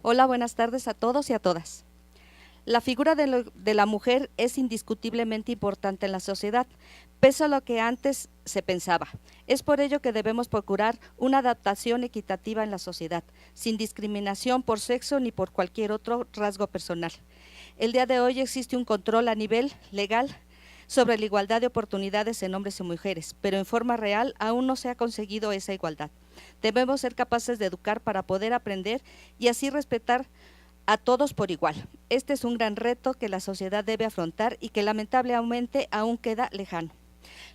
Hola, buenas tardes a todos y a todas. La figura de la mujer es indiscutiblemente importante en la sociedad, pese a lo que antes se pensaba. Es por ello que debemos procurar una adaptación equitativa en la sociedad, sin discriminación por sexo ni por cualquier otro rasgo personal. El día de hoy existe un control a nivel legal sobre la igualdad de oportunidades en hombres y mujeres, pero en forma real aún no se ha conseguido esa igualdad. Debemos ser capaces de educar para poder aprender y así respetar a todos por igual. Este es un gran reto que la sociedad debe afrontar y que lamentablemente aún queda lejano.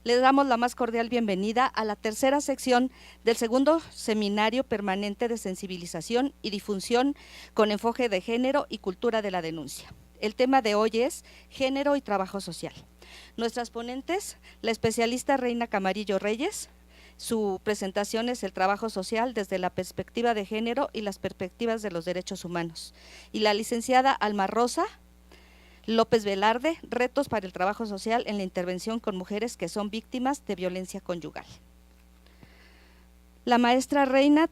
Les damos la más cordial bienvenida a la tercera sección del segundo seminario permanente de sensibilización y difusión con enfoque de género y cultura de la denuncia. El tema de hoy es género y trabajo social. Nuestras ponentes, la especialista Reina Camarillo Reyes. Su presentación es el trabajo social desde la perspectiva de género y las perspectivas de los derechos humanos. Y la licenciada Alma Rosa López Velarde, retos para el trabajo social en la intervención con mujeres que son víctimas de violencia conyugal. La maestra Reina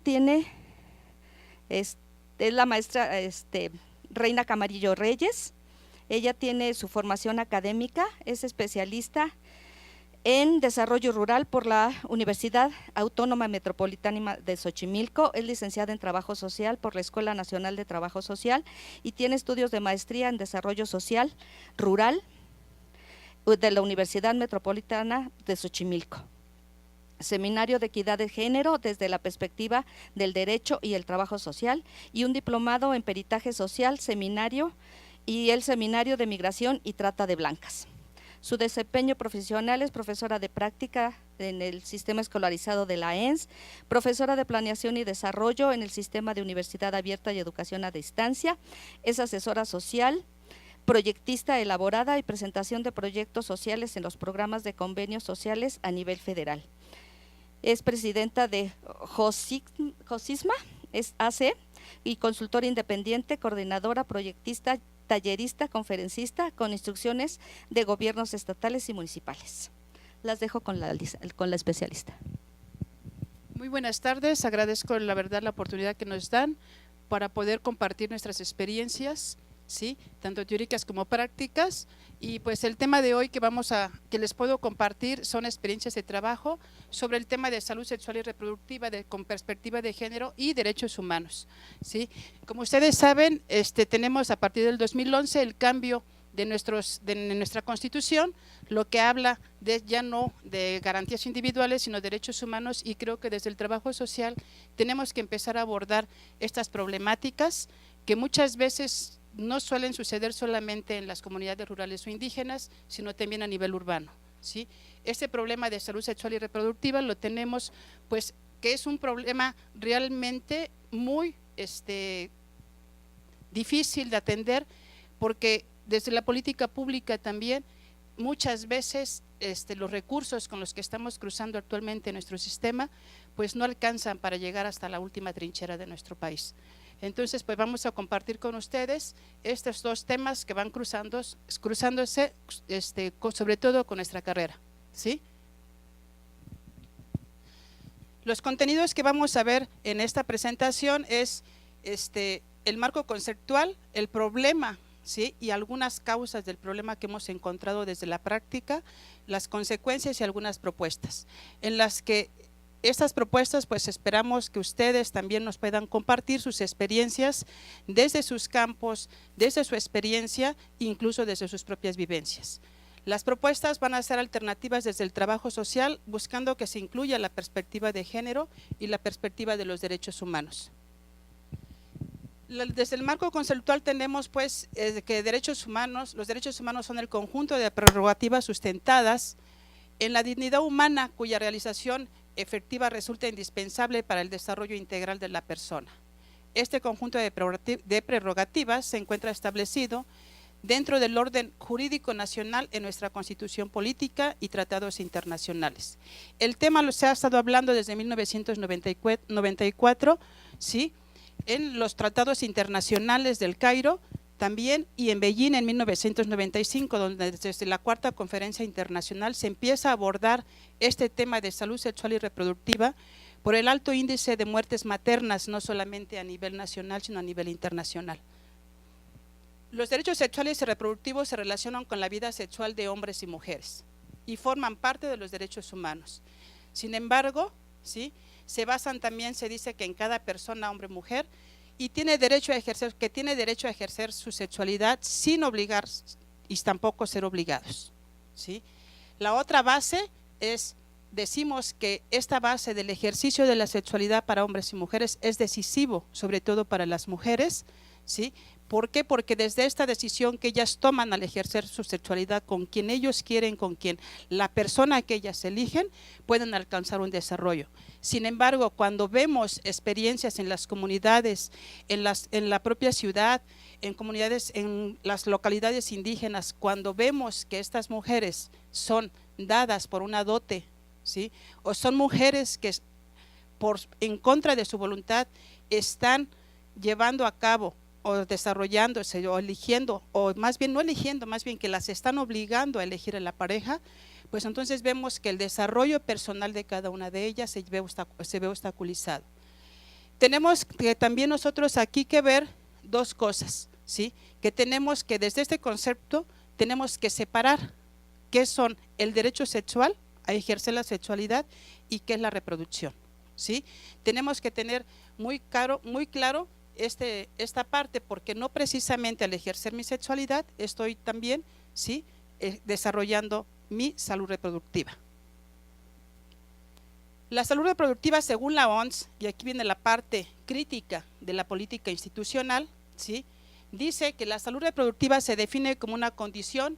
es la maestra Reina Camarillo Reyes. Ella tiene su formación académica, es especialista en Desarrollo Rural por la Universidad Autónoma Metropolitana de Xochimilco, es licenciada en Trabajo Social por la Escuela Nacional de Trabajo Social y tiene estudios de maestría en Desarrollo Social Rural de la Universidad Metropolitana de Xochimilco. Seminario de Equidad de Género desde la perspectiva del derecho y el trabajo social y un diplomado en Peritaje Social, y el Seminario de Migración y Trata de Blancas. Su desempeño profesional es profesora de práctica en el sistema escolarizado de la ENS, profesora de planeación y desarrollo en el sistema de Universidad Abierta y Educación a Distancia, es asesora social, proyectista elaborada y presentación de proyectos sociales en los programas de convenios sociales a nivel federal. Es presidenta de JOSISMA, es AC, y consultora independiente, coordinadora, proyectista, tallerista, conferencista, con instrucciones de gobiernos estatales y municipales. Las dejo con la especialista. Muy buenas tardes, agradezco la verdad la oportunidad que nos dan para poder compartir nuestras experiencias, ¿sí? Tanto teóricas como prácticas, y pues el tema de hoy que les puedo compartir son experiencias de trabajo sobre el tema de salud sexual y reproductiva con perspectiva de género y derechos humanos, ¿sí? Como ustedes saben, tenemos a partir del 2011 el cambio de nuestra Constitución, lo que habla ya no de garantías individuales, sino derechos humanos, y creo que desde el trabajo social tenemos que empezar a abordar estas problemáticas que muchas veces no suelen suceder solamente en las comunidades rurales o indígenas, sino también a nivel urbano, ¿sí? Este problema de salud sexual y reproductiva lo tenemos, pues, que es un problema realmente muy difícil de atender, porque desde la política pública también muchas veces los recursos con los que estamos cruzando actualmente nuestro sistema pues no alcanzan para llegar hasta la última trinchera de nuestro país. Entonces pues vamos a compartir con ustedes estos dos temas que van cruzándose sobre todo con nuestra carrera, ¿sí? Los contenidos que vamos a ver en esta presentación es el marco conceptual, el problema, ¿sí? Y algunas causas del problema que hemos encontrado desde la práctica, las consecuencias y algunas propuestas, en las que estas propuestas pues esperamos que ustedes también nos puedan compartir sus experiencias desde sus campos, desde su experiencia, incluso desde sus propias vivencias. Las propuestas van a ser alternativas desde el trabajo social, buscando que se incluya la perspectiva de género y la perspectiva de los derechos humanos. Desde el marco conceptual tenemos pues que los derechos humanos son el conjunto de prerrogativas sustentadas en la dignidad humana cuya realización efectiva resulta indispensable para el desarrollo integral de la persona. Este conjunto de prerrogativas se encuentra establecido dentro del orden jurídico nacional en nuestra Constitución política y tratados internacionales. El tema se ha estado hablando desde 1994, ¿sí? En los tratados internacionales del Cairo también, y en Beijing en 1995, donde desde la cuarta conferencia internacional se empieza a abordar este tema de salud sexual y reproductiva, por el alto índice de muertes maternas, no solamente a nivel nacional, sino a nivel internacional. Los derechos sexuales y reproductivos se relacionan con la vida sexual de hombres y mujeres y forman parte de los derechos humanos. Sin embargo, ¿sí?, se basan también, se dice que en cada persona, hombre o mujer, y tiene derecho a ejercer su sexualidad sin obligar y tampoco ser obligados, ¿sí? La otra base es, decimos que esta base del ejercicio de la sexualidad para hombres y mujeres es decisivo, sobre todo para las mujeres, ¿sí? ¿Por qué? Porque desde esta decisión que ellas toman al ejercer su sexualidad con quien ellos quieren, con quien la persona que ellas eligen, pueden alcanzar un desarrollo. Sin embargo, cuando vemos experiencias en las comunidades, en la propia ciudad, en comunidades, en las localidades indígenas, cuando vemos que estas mujeres son dadas por una dote, ¿sí?, o son mujeres que en contra de su voluntad están llevando a cabo o desarrollándose o eligiendo, o más bien no eligiendo, más bien que las están obligando a elegir a la pareja, pues entonces vemos que el desarrollo personal de cada una de ellas se ve obstaculizado. Tenemos que también nosotros aquí que ver dos cosas, ¿sí?, que tenemos que desde este concepto tenemos que separar qué son el derecho sexual a ejercer la sexualidad y qué es la reproducción, ¿sí? Tenemos que tener muy claro esta parte, porque no precisamente al ejercer mi sexualidad estoy también, ¿sí?, desarrollando mi salud reproductiva. La salud reproductiva, según la OMS, y aquí viene la parte crítica de la política institucional, ¿sí?, dice que la salud reproductiva se define como una condición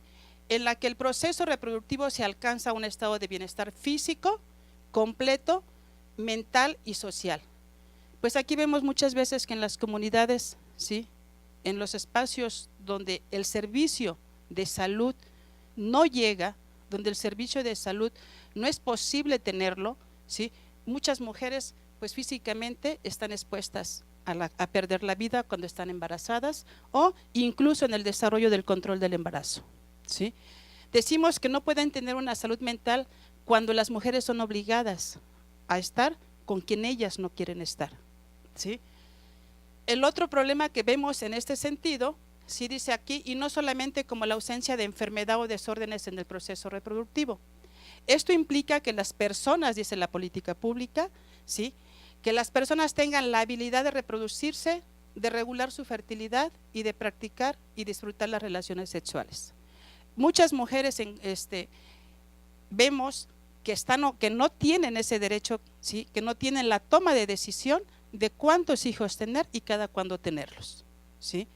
en la que el proceso reproductivo se alcanza a un estado de bienestar físico, completo, mental y social. Pues aquí vemos muchas veces que en las comunidades, ¿sí?, en los espacios donde el servicio de salud no llega, donde el servicio de salud no es posible tenerlo, ¿sí?, muchas mujeres pues físicamente están expuestas a perder la vida cuando están embarazadas o incluso en el desarrollo del control del embarazo, ¿sí? Decimos que no pueden tener una salud mental cuando las mujeres son obligadas a estar con quien ellas no quieren estar, ¿sí? El otro problema que vemos en este sentido, sí dice aquí, y no solamente como la ausencia de enfermedad o desórdenes en el proceso reproductivo. Esto implica que las personas, dice la política pública, ¿sí?, que las personas tengan la habilidad de reproducirse, de regular su fertilidad y de practicar y disfrutar las relaciones sexuales. Muchas mujeres vemos que no tienen ese derecho, ¿sí?, que no tienen la toma de decisión de cuántos hijos tener y cada cuándo tenerlos, ¿sí?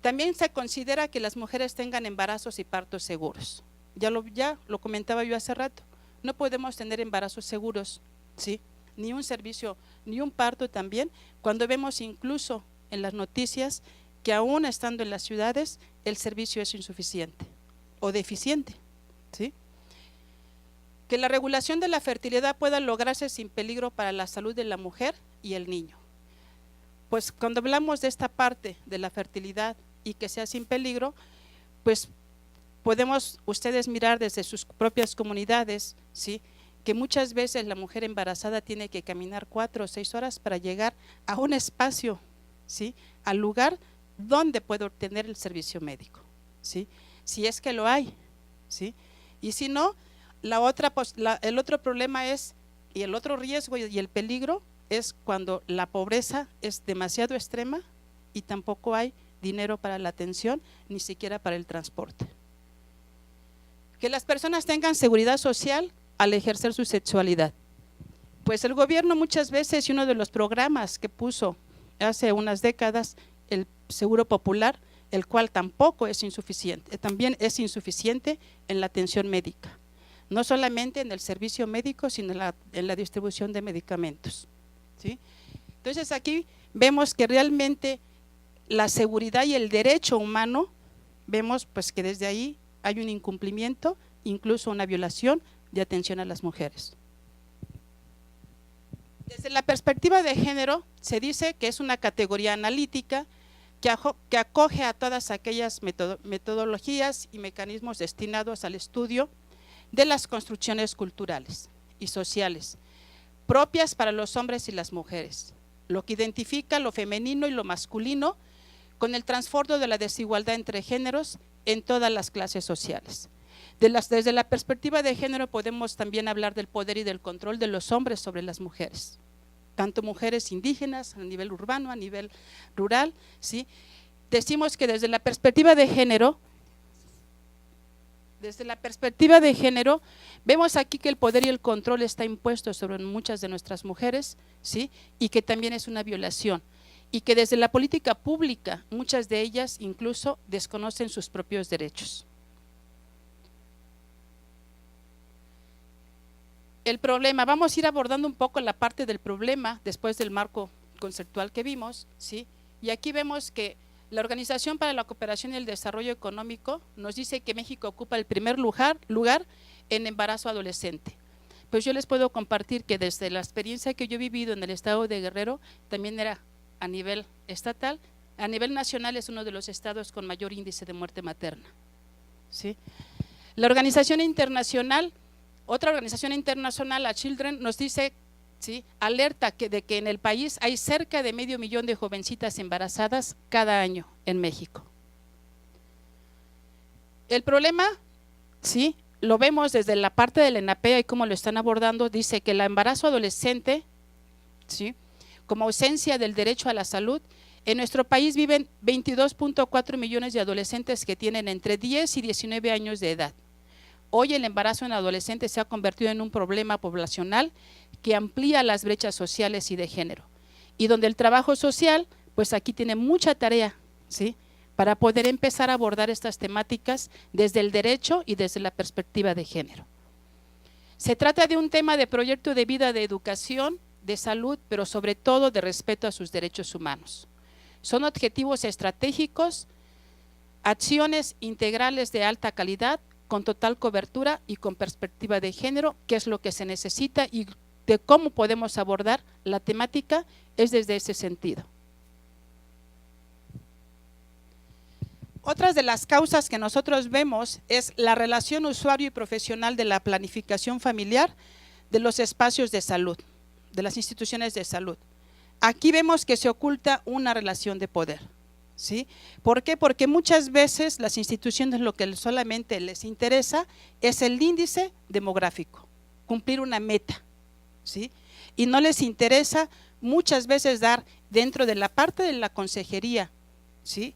También se considera que las mujeres tengan embarazos y partos seguros. Ya lo comentaba yo hace rato, no podemos tener embarazos seguros, ¿sí?, ni un servicio, ni un parto también, cuando vemos incluso en las noticias que aún estando en las ciudades el servicio es insuficiente o deficiente, ¿sí? Que la regulación de la fertilidad pueda lograrse sin peligro para la salud de la mujer y el niño. Pues cuando hablamos de esta parte de la fertilidad y que sea sin peligro, pues podemos ustedes mirar desde sus propias comunidades, ¿sí?, que muchas veces la mujer embarazada tiene que caminar 4 o 6 horas para llegar a un espacio, ¿sí?, al lugar donde puede obtener el servicio médico, ¿sí?, si es que lo hay, ¿sí?, y si no, el otro problema es, y el otro riesgo y el peligro es cuando la pobreza es demasiado extrema y tampoco hay dinero para la atención, ni siquiera para el transporte. Que las personas tengan seguridad social al ejercer su sexualidad. Pues el gobierno muchas veces, y uno de los programas que puso hace unas décadas, el Seguro Popular, el cual tampoco es insuficiente, también es insuficiente en la atención médica, no solamente en el servicio médico, sino en la distribución de medicamentos, ¿sí? Entonces aquí vemos que realmente la seguridad y el derecho humano, vemos pues que desde ahí hay un incumplimiento, incluso una violación de atención a las mujeres. Desde la perspectiva de género, se dice que es una categoría analítica que acoge a todas aquellas metodologías y mecanismos destinados al estudio de las construcciones culturales y sociales propias para los hombres y las mujeres, lo que identifica lo femenino y lo masculino con el trasfondo de la desigualdad entre géneros en todas las clases sociales. Desde la perspectiva de género podemos también hablar del poder y del control de los hombres sobre las mujeres, tanto mujeres indígenas a nivel urbano, a nivel rural, ¿sí? Decimos que desde la perspectiva de género, vemos aquí que el poder y el control está impuesto sobre muchas de nuestras mujeres, ¿sí? Y que también es una violación, y que desde la política pública muchas de ellas incluso desconocen sus propios derechos. El problema, vamos a ir abordando un poco la parte del problema después del marco conceptual que vimos, ¿sí? Y aquí vemos que la Organización para la Cooperación y el Desarrollo Económico nos dice que México ocupa el primer lugar en embarazo adolescente. Pues yo les puedo compartir que desde la experiencia que yo he vivido en el estado de Guerrero, también era a nivel estatal, a nivel nacional es uno de los estados con mayor índice de muerte materna, ¿sí? La organización internacional, otra organización internacional, la Children, nos dice, ¿sí?, alerta de que en el país hay cerca de 500,000 de jovencitas embarazadas cada año en México. El problema, ¿sí?, lo vemos desde la parte del ENAPEA y cómo lo están abordando. Dice que el embarazo adolescente, ¿sí?, como ausencia del derecho a la salud, en nuestro país viven 22.4 millones de adolescentes que tienen entre 10 y 19 años de edad. Hoy el embarazo en adolescentes se ha convertido en un problema poblacional que amplía las brechas sociales y de género, y donde el trabajo social, pues aquí tiene mucha tarea, ¿sí?, para poder empezar a abordar estas temáticas desde el derecho y desde la perspectiva de género. Se trata de un tema de proyecto de vida, de educación, de salud, pero sobre todo de respeto a sus derechos humanos. Son objetivos estratégicos, acciones integrales de alta calidad, con total cobertura y con perspectiva de género, que es lo que se necesita, y de cómo podemos abordar la temática es desde ese sentido. Otras de las causas que nosotros vemos es la relación usuario y profesional de la planificación familiar de los espacios de salud, de las instituciones de salud. Aquí vemos que se oculta una relación de poder, ¿sí? ¿Por qué? Porque muchas veces las instituciones lo que solamente les interesa es el índice demográfico, cumplir una meta, ¿sí? Y no les interesa muchas veces dar dentro de la parte de la consejería, ¿sí?,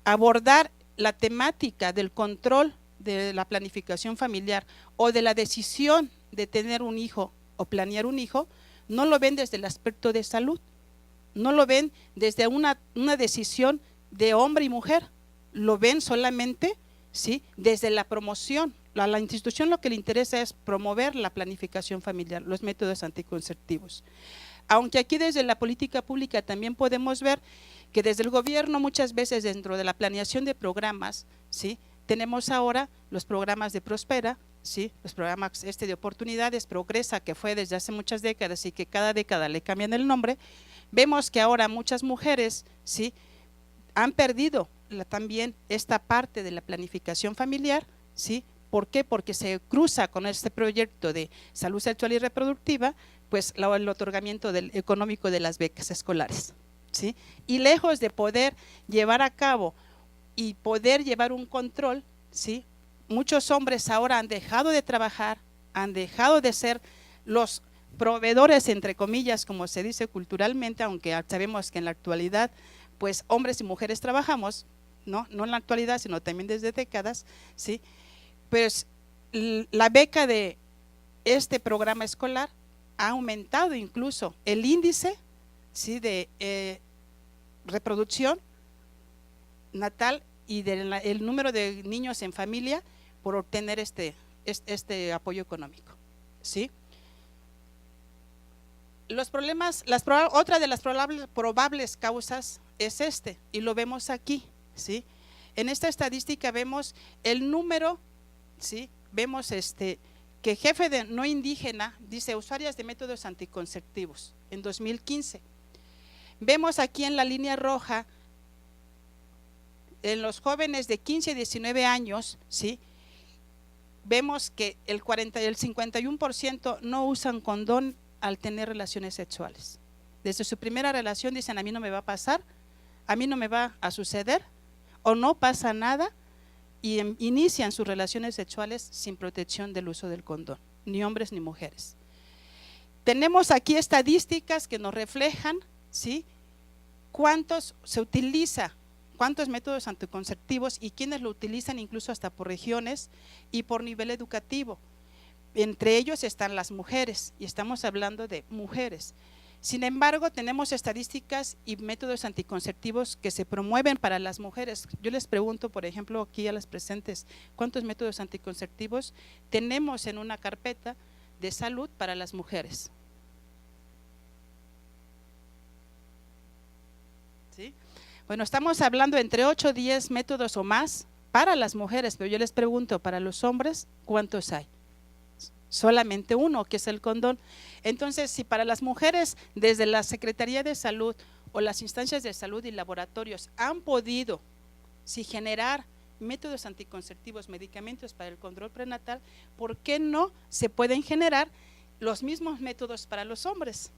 abordar la temática del control de la planificación familiar o de la decisión de tener un hijo o planear un hijo. No lo ven desde el aspecto de salud, no lo ven desde una decisión de hombre y mujer, lo ven solamente, ¿sí?, desde la promoción. A la institución lo que le interesa es promover la planificación familiar, los métodos anticonceptivos. Aunque aquí desde la política pública también podemos ver que desde el gobierno muchas veces dentro de la planeación de programas, ¿sí?, tenemos ahora los programas de Prospera, ¿sí?, los programas de oportunidades, Progresa, que fue desde hace muchas décadas y que cada década le cambian el nombre. Vemos que ahora muchas mujeres, ¿sí?, han perdido también esta parte de la planificación familiar, ¿sí? ¿Por qué? Porque se cruza con este proyecto de salud sexual y reproductiva, pues el otorgamiento económico de las becas escolares, ¿sí? Y lejos de poder llevar a cabo y poder llevar un control, ¿sí?, muchos hombres ahora han dejado de trabajar, han dejado de ser los proveedores, entre comillas, como se dice culturalmente, aunque sabemos que en la actualidad pues hombres y mujeres trabajamos, no en la actualidad, sino también desde décadas, ¿sí? Pues la beca de este programa escolar ha aumentado incluso el índice, ¿sí?, de reproducción natal y el número de niños en familia por obtener este apoyo económico, ¿sí? Los problemas, otra de las probables causas es y lo vemos aquí, ¿sí? En esta estadística vemos el número, ¿sí? Vemos que jefe de no indígena dice usuarias de métodos anticonceptivos en 2015. Vemos aquí en la línea roja en los jóvenes de 15 a 19 años, ¿sí?, vemos que el 51% no usan condón al tener relaciones sexuales. Desde su primera relación dicen, a mí no me va a pasar, a mí no me va a suceder, o no pasa nada, y inician sus relaciones sexuales sin protección del uso del condón, ni hombres ni mujeres. Tenemos aquí estadísticas que nos reflejan, ¿sí?, cuántos se utiliza, cuántos métodos anticonceptivos y quiénes lo utilizan, incluso hasta por regiones y por nivel educativo. Entre ellos están las mujeres, y estamos hablando de mujeres. Sin embargo, tenemos estadísticas y métodos anticonceptivos que se promueven para las mujeres. Yo les pregunto, por ejemplo, aquí a las presentes, ¿cuántos métodos anticonceptivos tenemos en una carpeta de salud para las mujeres? ¿Sí? Bueno, estamos hablando entre 8 o 10 métodos o más para las mujeres, pero yo les pregunto, para los hombres, ¿cuántos hay? Solamente uno, que es el condón. Entonces, si para las mujeres desde la Secretaría de Salud o las instancias de salud y laboratorios han podido generar métodos anticonceptivos, medicamentos para el control prenatal, ¿por qué no se pueden generar los mismos métodos para los hombres?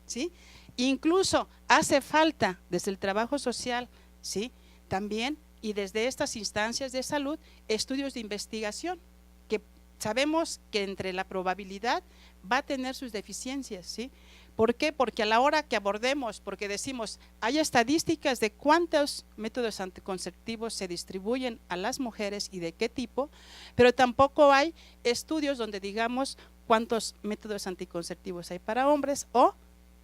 ¿Sí? Incluso hace falta desde el trabajo social, ¿sí?, también, y desde estas instancias de salud, estudios de investigación, que sabemos que entre la probabilidad va a tener sus deficiencias, ¿sí? ¿Por qué? Porque a la hora que abordemos, porque decimos, hay estadísticas de cuántos métodos anticonceptivos se distribuyen a las mujeres y de qué tipo, pero tampoco hay estudios donde digamos cuántos métodos anticonceptivos hay para hombres, o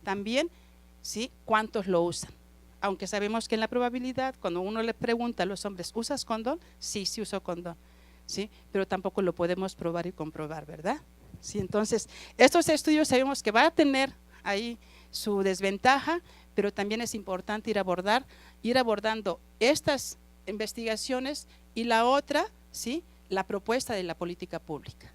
también, ¿sí?, cuántos lo usan. Aunque sabemos que en la probabilidad, cuando uno le pregunta a los hombres, ¿usas condón? Sí, sí uso condón, ¿sí? Pero tampoco lo podemos probar y comprobar, ¿verdad? Sí, entonces, estos estudios sabemos que va a tener ahí su desventaja, pero también es importante ir abordando estas investigaciones y la otra, ¿sí?, la propuesta de la política pública.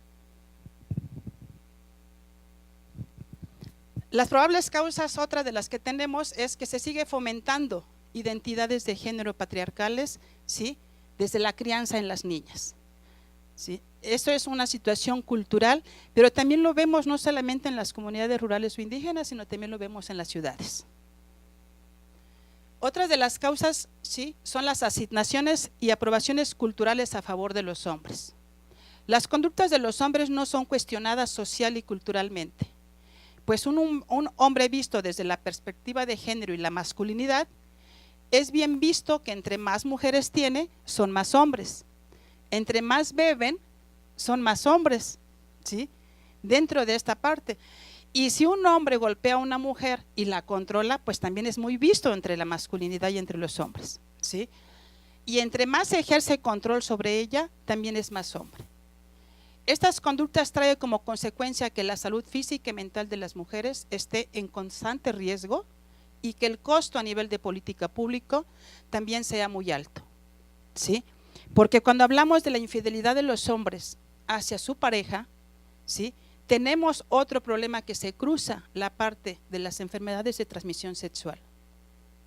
Las probables causas, otra de las que tenemos, es que se sigue fomentando identidades de género patriarcales, ¿sí?, desde la crianza en las niñas, ¿sí? Eso es una situación cultural, pero también lo vemos no solamente en las comunidades rurales o indígenas, sino también lo vemos en las ciudades. Otras de las causas, ¿sí?, son las asignaciones y aprobaciones culturales a favor de los hombres. Las conductas de los hombres no son cuestionadas social y culturalmente, pues un hombre visto desde la perspectiva de género y la masculinidad, es bien visto que entre más mujeres tiene, son más hombres. Entre más beben, son más hombres, ¿sí?, dentro de esta parte. Y si un hombre golpea a una mujer y la controla, pues también es muy visto entre la masculinidad y entre los hombres, ¿sí? Y entre más se ejerce control sobre ella, también es más hombre. Estas conductas traen como consecuencia que la salud física y mental de las mujeres esté en constante riesgo y que el costo a nivel de política pública también sea muy alto, ¿sí? Porque cuando hablamos de la infidelidad de los hombres hacia su pareja, ¿sí?, tenemos otro problema que se cruza, la parte de las enfermedades de transmisión sexual,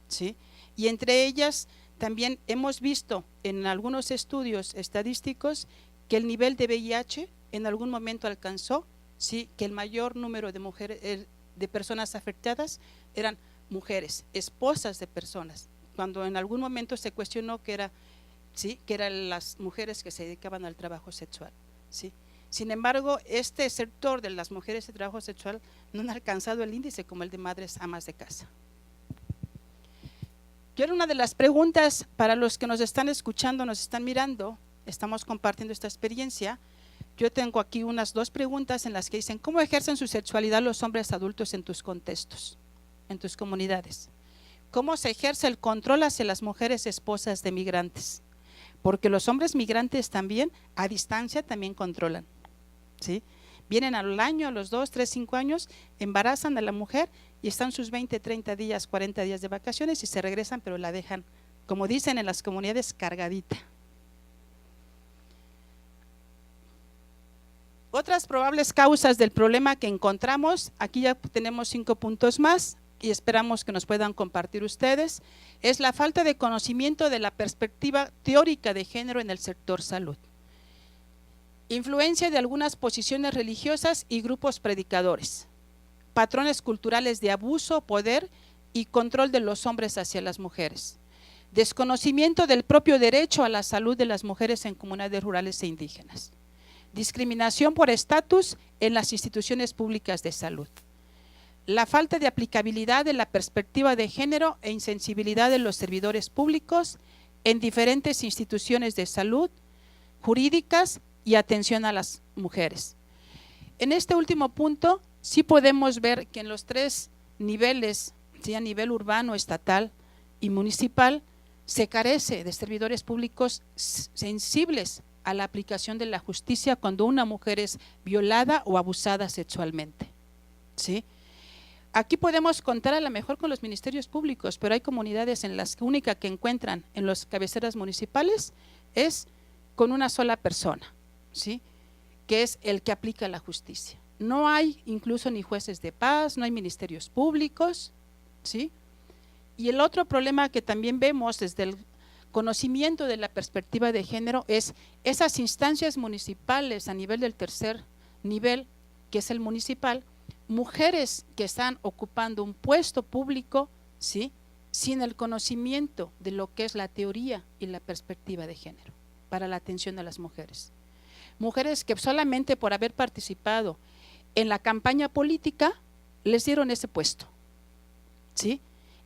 ¿sí? Y entre ellas también hemos visto en algunos estudios estadísticos que el nivel de VIH en algún momento alcanzó, ¿sí?, que el mayor número de mujeres, de personas afectadas eran mujeres, esposas de personas, cuando en algún momento se cuestionó que era, ¿sí?, que eran las mujeres que se dedicaban al trabajo sexual, ¿sí? Sin embargo, este sector de las mujeres de trabajo sexual no han alcanzado el índice como el de madres amas de casa. Yo era una de las preguntas para los que nos están escuchando, nos están mirando, estamos compartiendo esta experiencia. Yo tengo aquí unas 2 preguntas en las que dicen, ¿cómo ejercen su sexualidad los hombres adultos en tus contextos, en tus comunidades? ¿Cómo se ejerce el control hacia las mujeres esposas de migrantes? Porque los hombres migrantes también, a distancia, también controlan, ¿sí? Vienen al año, a los 2, 3, 5 años, embarazan a la mujer y están sus 20, 30 días, 40 días de vacaciones y se regresan, pero la dejan, como dicen en las comunidades, cargadita. Otras probables causas del problema que encontramos, aquí ya tenemos 5 puntos más y esperamos que nos puedan compartir ustedes, es la falta de conocimiento de la perspectiva teórica de género en el sector salud. Influencia de algunas posiciones religiosas y grupos predicadores patrones culturales de abuso, poder y control de los hombres hacia las mujeres. Desconocimiento del propio derecho a la salud de las mujeres en comunidades rurales e indígenas. Discriminación por estatus en las instituciones públicas de salud. La falta de aplicabilidad de la perspectiva de género e insensibilidad de los servidores públicos en diferentes instituciones de salud, jurídicas y atención a las mujeres. En este último punto, sí podemos ver que en los 3 niveles, ¿sí?, a nivel urbano, estatal y municipal, se carece de servidores públicos sensibles a la aplicación de la justicia cuando una mujer es violada o abusada sexualmente, ¿sí? Aquí podemos contar a lo mejor con los ministerios públicos, pero hay comunidades en las que única que encuentran en las cabeceras municipales es con una sola persona, ¿sí?, que es el que aplica la justicia. No hay incluso ni jueces de paz, no hay ministerios públicos, ¿sí? Y el otro problema que también vemos desde el conocimiento de la perspectiva de género es esas instancias municipales a nivel del 3er nivel, que es el municipal, mujeres que están ocupando un puesto público, ¿sí?, sin el conocimiento de lo que es la teoría y la perspectiva de género para la atención a las mujeres. Mujeres que solamente por haber participado en la campaña política les dieron ese puesto, ¿sí?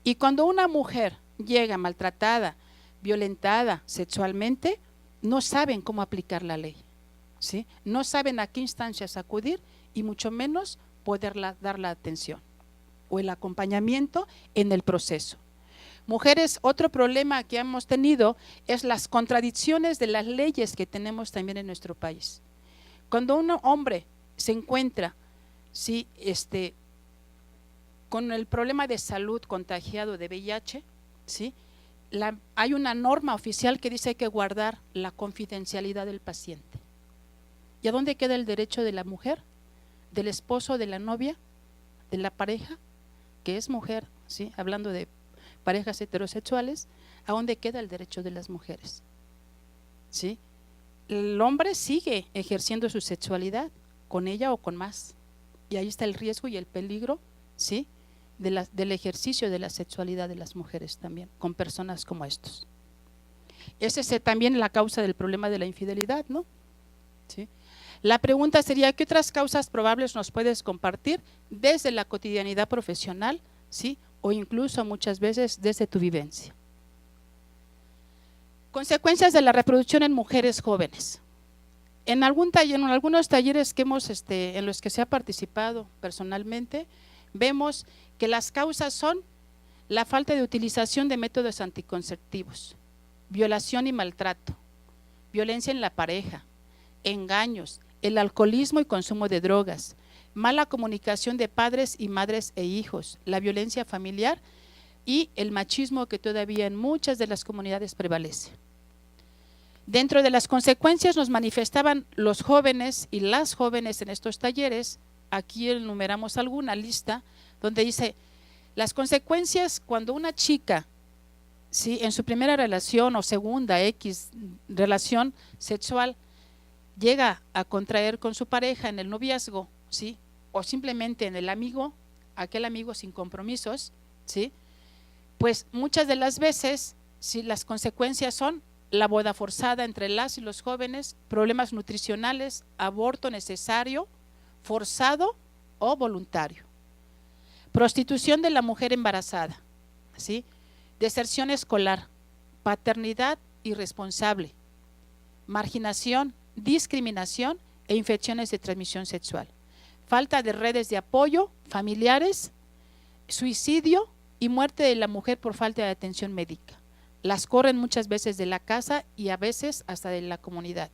Y cuando una mujer llega maltratada, violentada sexualmente, no saben cómo aplicar la ley, ¿sí? No saben a qué instancias acudir y mucho menos poder dar la atención o el acompañamiento en el proceso. Mujeres, otro problema que hemos tenido es las contradicciones de las leyes que tenemos también en nuestro país. Cuando un hombre se encuentra, ¿sí?, con el problema de salud contagiado de VIH, ¿sí?, hay una norma oficial que dice que hay que guardar la confidencialidad del paciente. ¿Y a dónde queda el derecho de la mujer, del esposo, de la novia, de la pareja, que es mujer, ¿sí?, hablando de parejas heterosexuales? ¿A dónde queda el derecho de las mujeres? ¿Sí? El hombre sigue ejerciendo su sexualidad con ella o con más, y ahí está el riesgo y el peligro, ¿sí?, del ejercicio de la sexualidad de las mujeres también, con personas como estos. Esa es también la causa del problema de la infidelidad, ¿no? ¿Sí? La pregunta sería, ¿qué otras causas probables nos puedes compartir desde la cotidianidad profesional, ¿sí?, o incluso muchas veces desde tu vivencia? Consecuencias de la reproducción en mujeres jóvenes. En algunos talleres que hemos, en los que se ha participado personalmente, vemos que las causas son la falta de utilización de métodos anticonceptivos, violación y maltrato, violencia en la pareja, engaños, el alcoholismo y consumo de drogas, mala comunicación de padres y madres e hijos, la violencia familiar y el machismo que todavía en muchas de las comunidades prevalece. Dentro de las consecuencias nos manifestaban los jóvenes y las jóvenes en estos talleres. Aquí enumeramos alguna lista donde dice las consecuencias cuando una chica, ¿sí?, en su primera relación o segunda relación sexual llega a contraer con su pareja en el noviazgo, ¿sí?, o simplemente en el amigo, aquel amigo sin compromisos, ¿sí?, pues muchas de las veces, ¿sí?, las consecuencias son la boda forzada entre las y los jóvenes, problemas nutricionales, aborto necesario, forzado o voluntario, prostitución de la mujer embarazada, ¿sí?, deserción escolar, paternidad irresponsable, marginación, discriminación e infecciones de transmisión sexual, falta de redes de apoyo familiares, suicidio y muerte de la mujer por falta de atención médica. Las corren muchas veces de la casa y a veces hasta de la comunidad.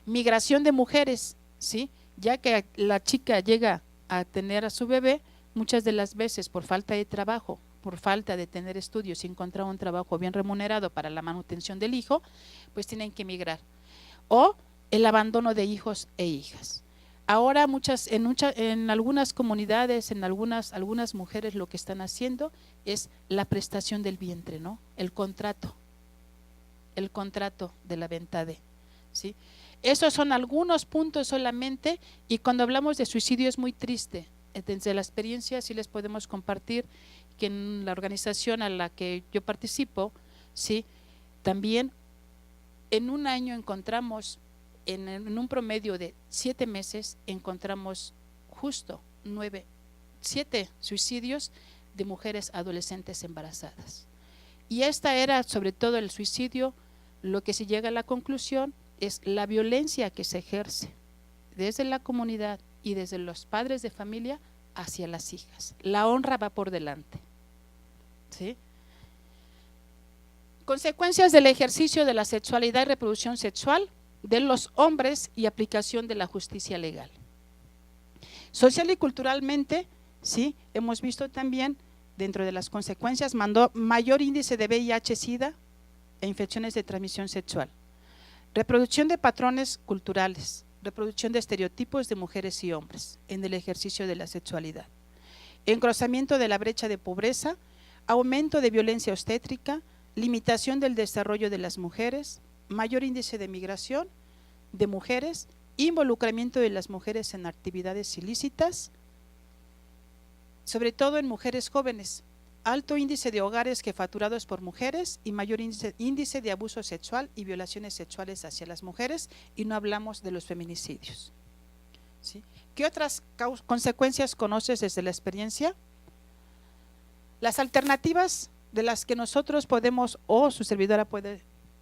Migración de mujeres, ¿sí?, ya que la chica llega a tener a su bebé, muchas de las veces por falta de trabajo, por falta de tener estudios y encontrar un trabajo bien remunerado para la manutención del hijo, pues tienen que emigrar. O el abandono de hijos e hijas. Ahora en algunas comunidades, en algunas mujeres lo que están haciendo es la prestación del vientre, ¿no? El contrato de la venta de, ¿sí? Esos son algunos puntos solamente, y cuando hablamos de suicidio es muy triste desde la experiencia sí les podemos compartir que en la organización a la que yo participo, sí, también en un año encontramos, en un promedio de 7 meses, encontramos justo 7 suicidios de mujeres adolescentes embarazadas. Y esta era sobre todo el suicidio, lo que se llega a la conclusión es la violencia que se ejerce desde la comunidad y desde los padres de familia hacia las hijas. La honra va por delante, ¿sí? Consecuencias del ejercicio de la sexualidad y reproducción sexual de los hombres y aplicación de la justicia legal. Social y culturalmente, sí, hemos visto también dentro de las consecuencias mayor índice de VIH-Sida e infecciones de transmisión sexual, reproducción de patrones culturales, reproducción de estereotipos de mujeres y hombres en el ejercicio de la sexualidad, engrosamiento de la brecha de pobreza, aumento de violencia obstétrica, limitación del desarrollo de las mujeres, mayor índice de migración de mujeres, involucramiento de las mujeres en actividades ilícitas, sobre todo en mujeres jóvenes, alto índice de hogares jefaturados por mujeres y mayor índice de abuso sexual y violaciones sexuales hacia las mujeres, y no hablamos de los feminicidios, ¿sí? ¿Qué otras consecuencias conoces desde la experiencia? Las alternativas de las que nosotros podemos o su servidora puede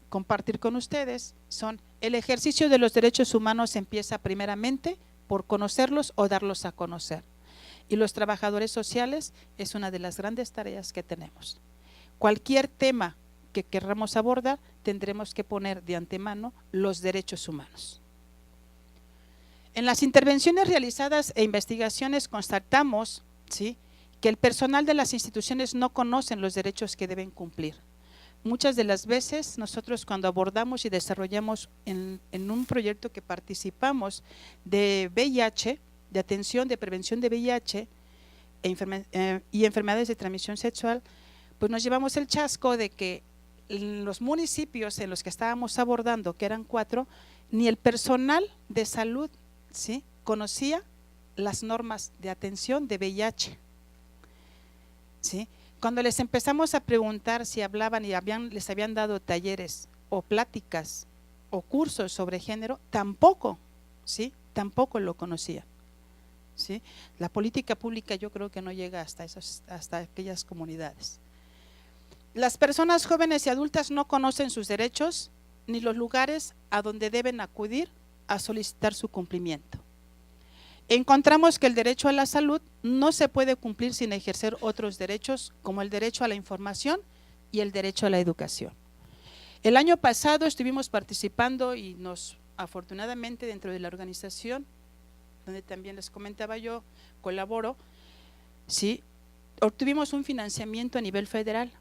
compartir con ustedes son: el ejercicio de los derechos humanos empieza primeramente por conocerlos o darlos a conocer. Y los trabajadores sociales es una de las grandes tareas que tenemos. Cualquier tema que queramos abordar, tendremos que poner de antemano los derechos humanos. En las intervenciones realizadas e investigaciones constatamos, ¿sí?, que el personal de las instituciones no conocen los derechos que deben cumplir. Muchas de las veces nosotros cuando abordamos y desarrollamos en un proyecto que participamos de VIH, de atención, de prevención de VIH y enfermedades de transmisión sexual, pues nos llevamos el chasco de que en los municipios en los que estábamos abordando, que eran 4, ni el personal de salud, ¿sí?, conocía las normas de atención de VIH, ¿sí? Cuando les empezamos a preguntar si hablaban y les habían dado talleres o pláticas o cursos sobre género, tampoco, ¿sí?, tampoco lo conocían, ¿sí? La política pública yo creo que no llega hasta aquellas comunidades. Las personas jóvenes y adultas no conocen sus derechos ni los lugares a donde deben acudir a solicitar su cumplimiento. Encontramos que el derecho a la salud no se puede cumplir sin ejercer otros derechos, como el derecho a la información y el derecho a la educación. El año pasado estuvimos participando y afortunadamente dentro de la organización, donde también les comentaba yo, colaboro, ¿sí?, obtuvimos un financiamiento a nivel federal,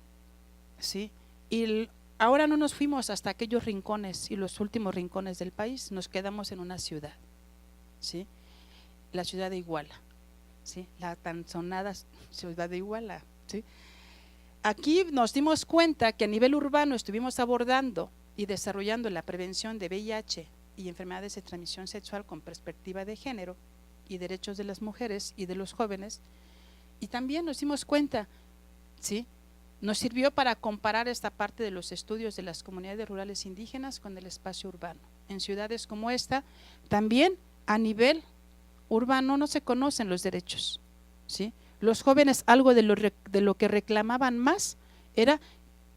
¿sí?, y ahora no nos fuimos hasta aquellos rincones y los últimos rincones del país, nos quedamos en una ciudad, ¿sí?, la ciudad de Iguala, ¿sí?, la tan sonada ciudad de Iguala, ¿sí? Aquí nos dimos cuenta que a nivel urbano estuvimos abordando y desarrollando la prevención de VIH y enfermedades de transmisión sexual con perspectiva de género y derechos de las mujeres y de los jóvenes, y también nos dimos cuenta, ¿sí?, nos sirvió para comparar esta parte de los estudios de las comunidades rurales indígenas con el espacio urbano. En ciudades como esta, también a nivel urbano no se conocen los derechos, ¿sí? Los jóvenes, algo de lo que reclamaban más era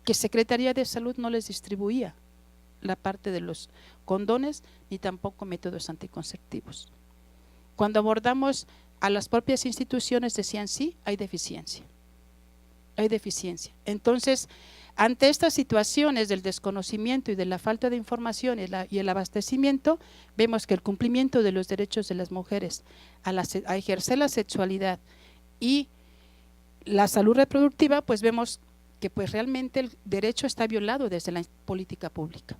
que Secretaría de Salud no les distribuía la parte de los condones ni tampoco métodos anticonceptivos. Cuando abordamos a las propias instituciones decían sí, hay deficiencia. Entonces, ante estas situaciones del desconocimiento y de la falta de información y el abastecimiento, vemos que el cumplimiento de los derechos de las mujeres a ejercer la sexualidad y la salud reproductiva, pues vemos que pues realmente el derecho está violado desde la política pública.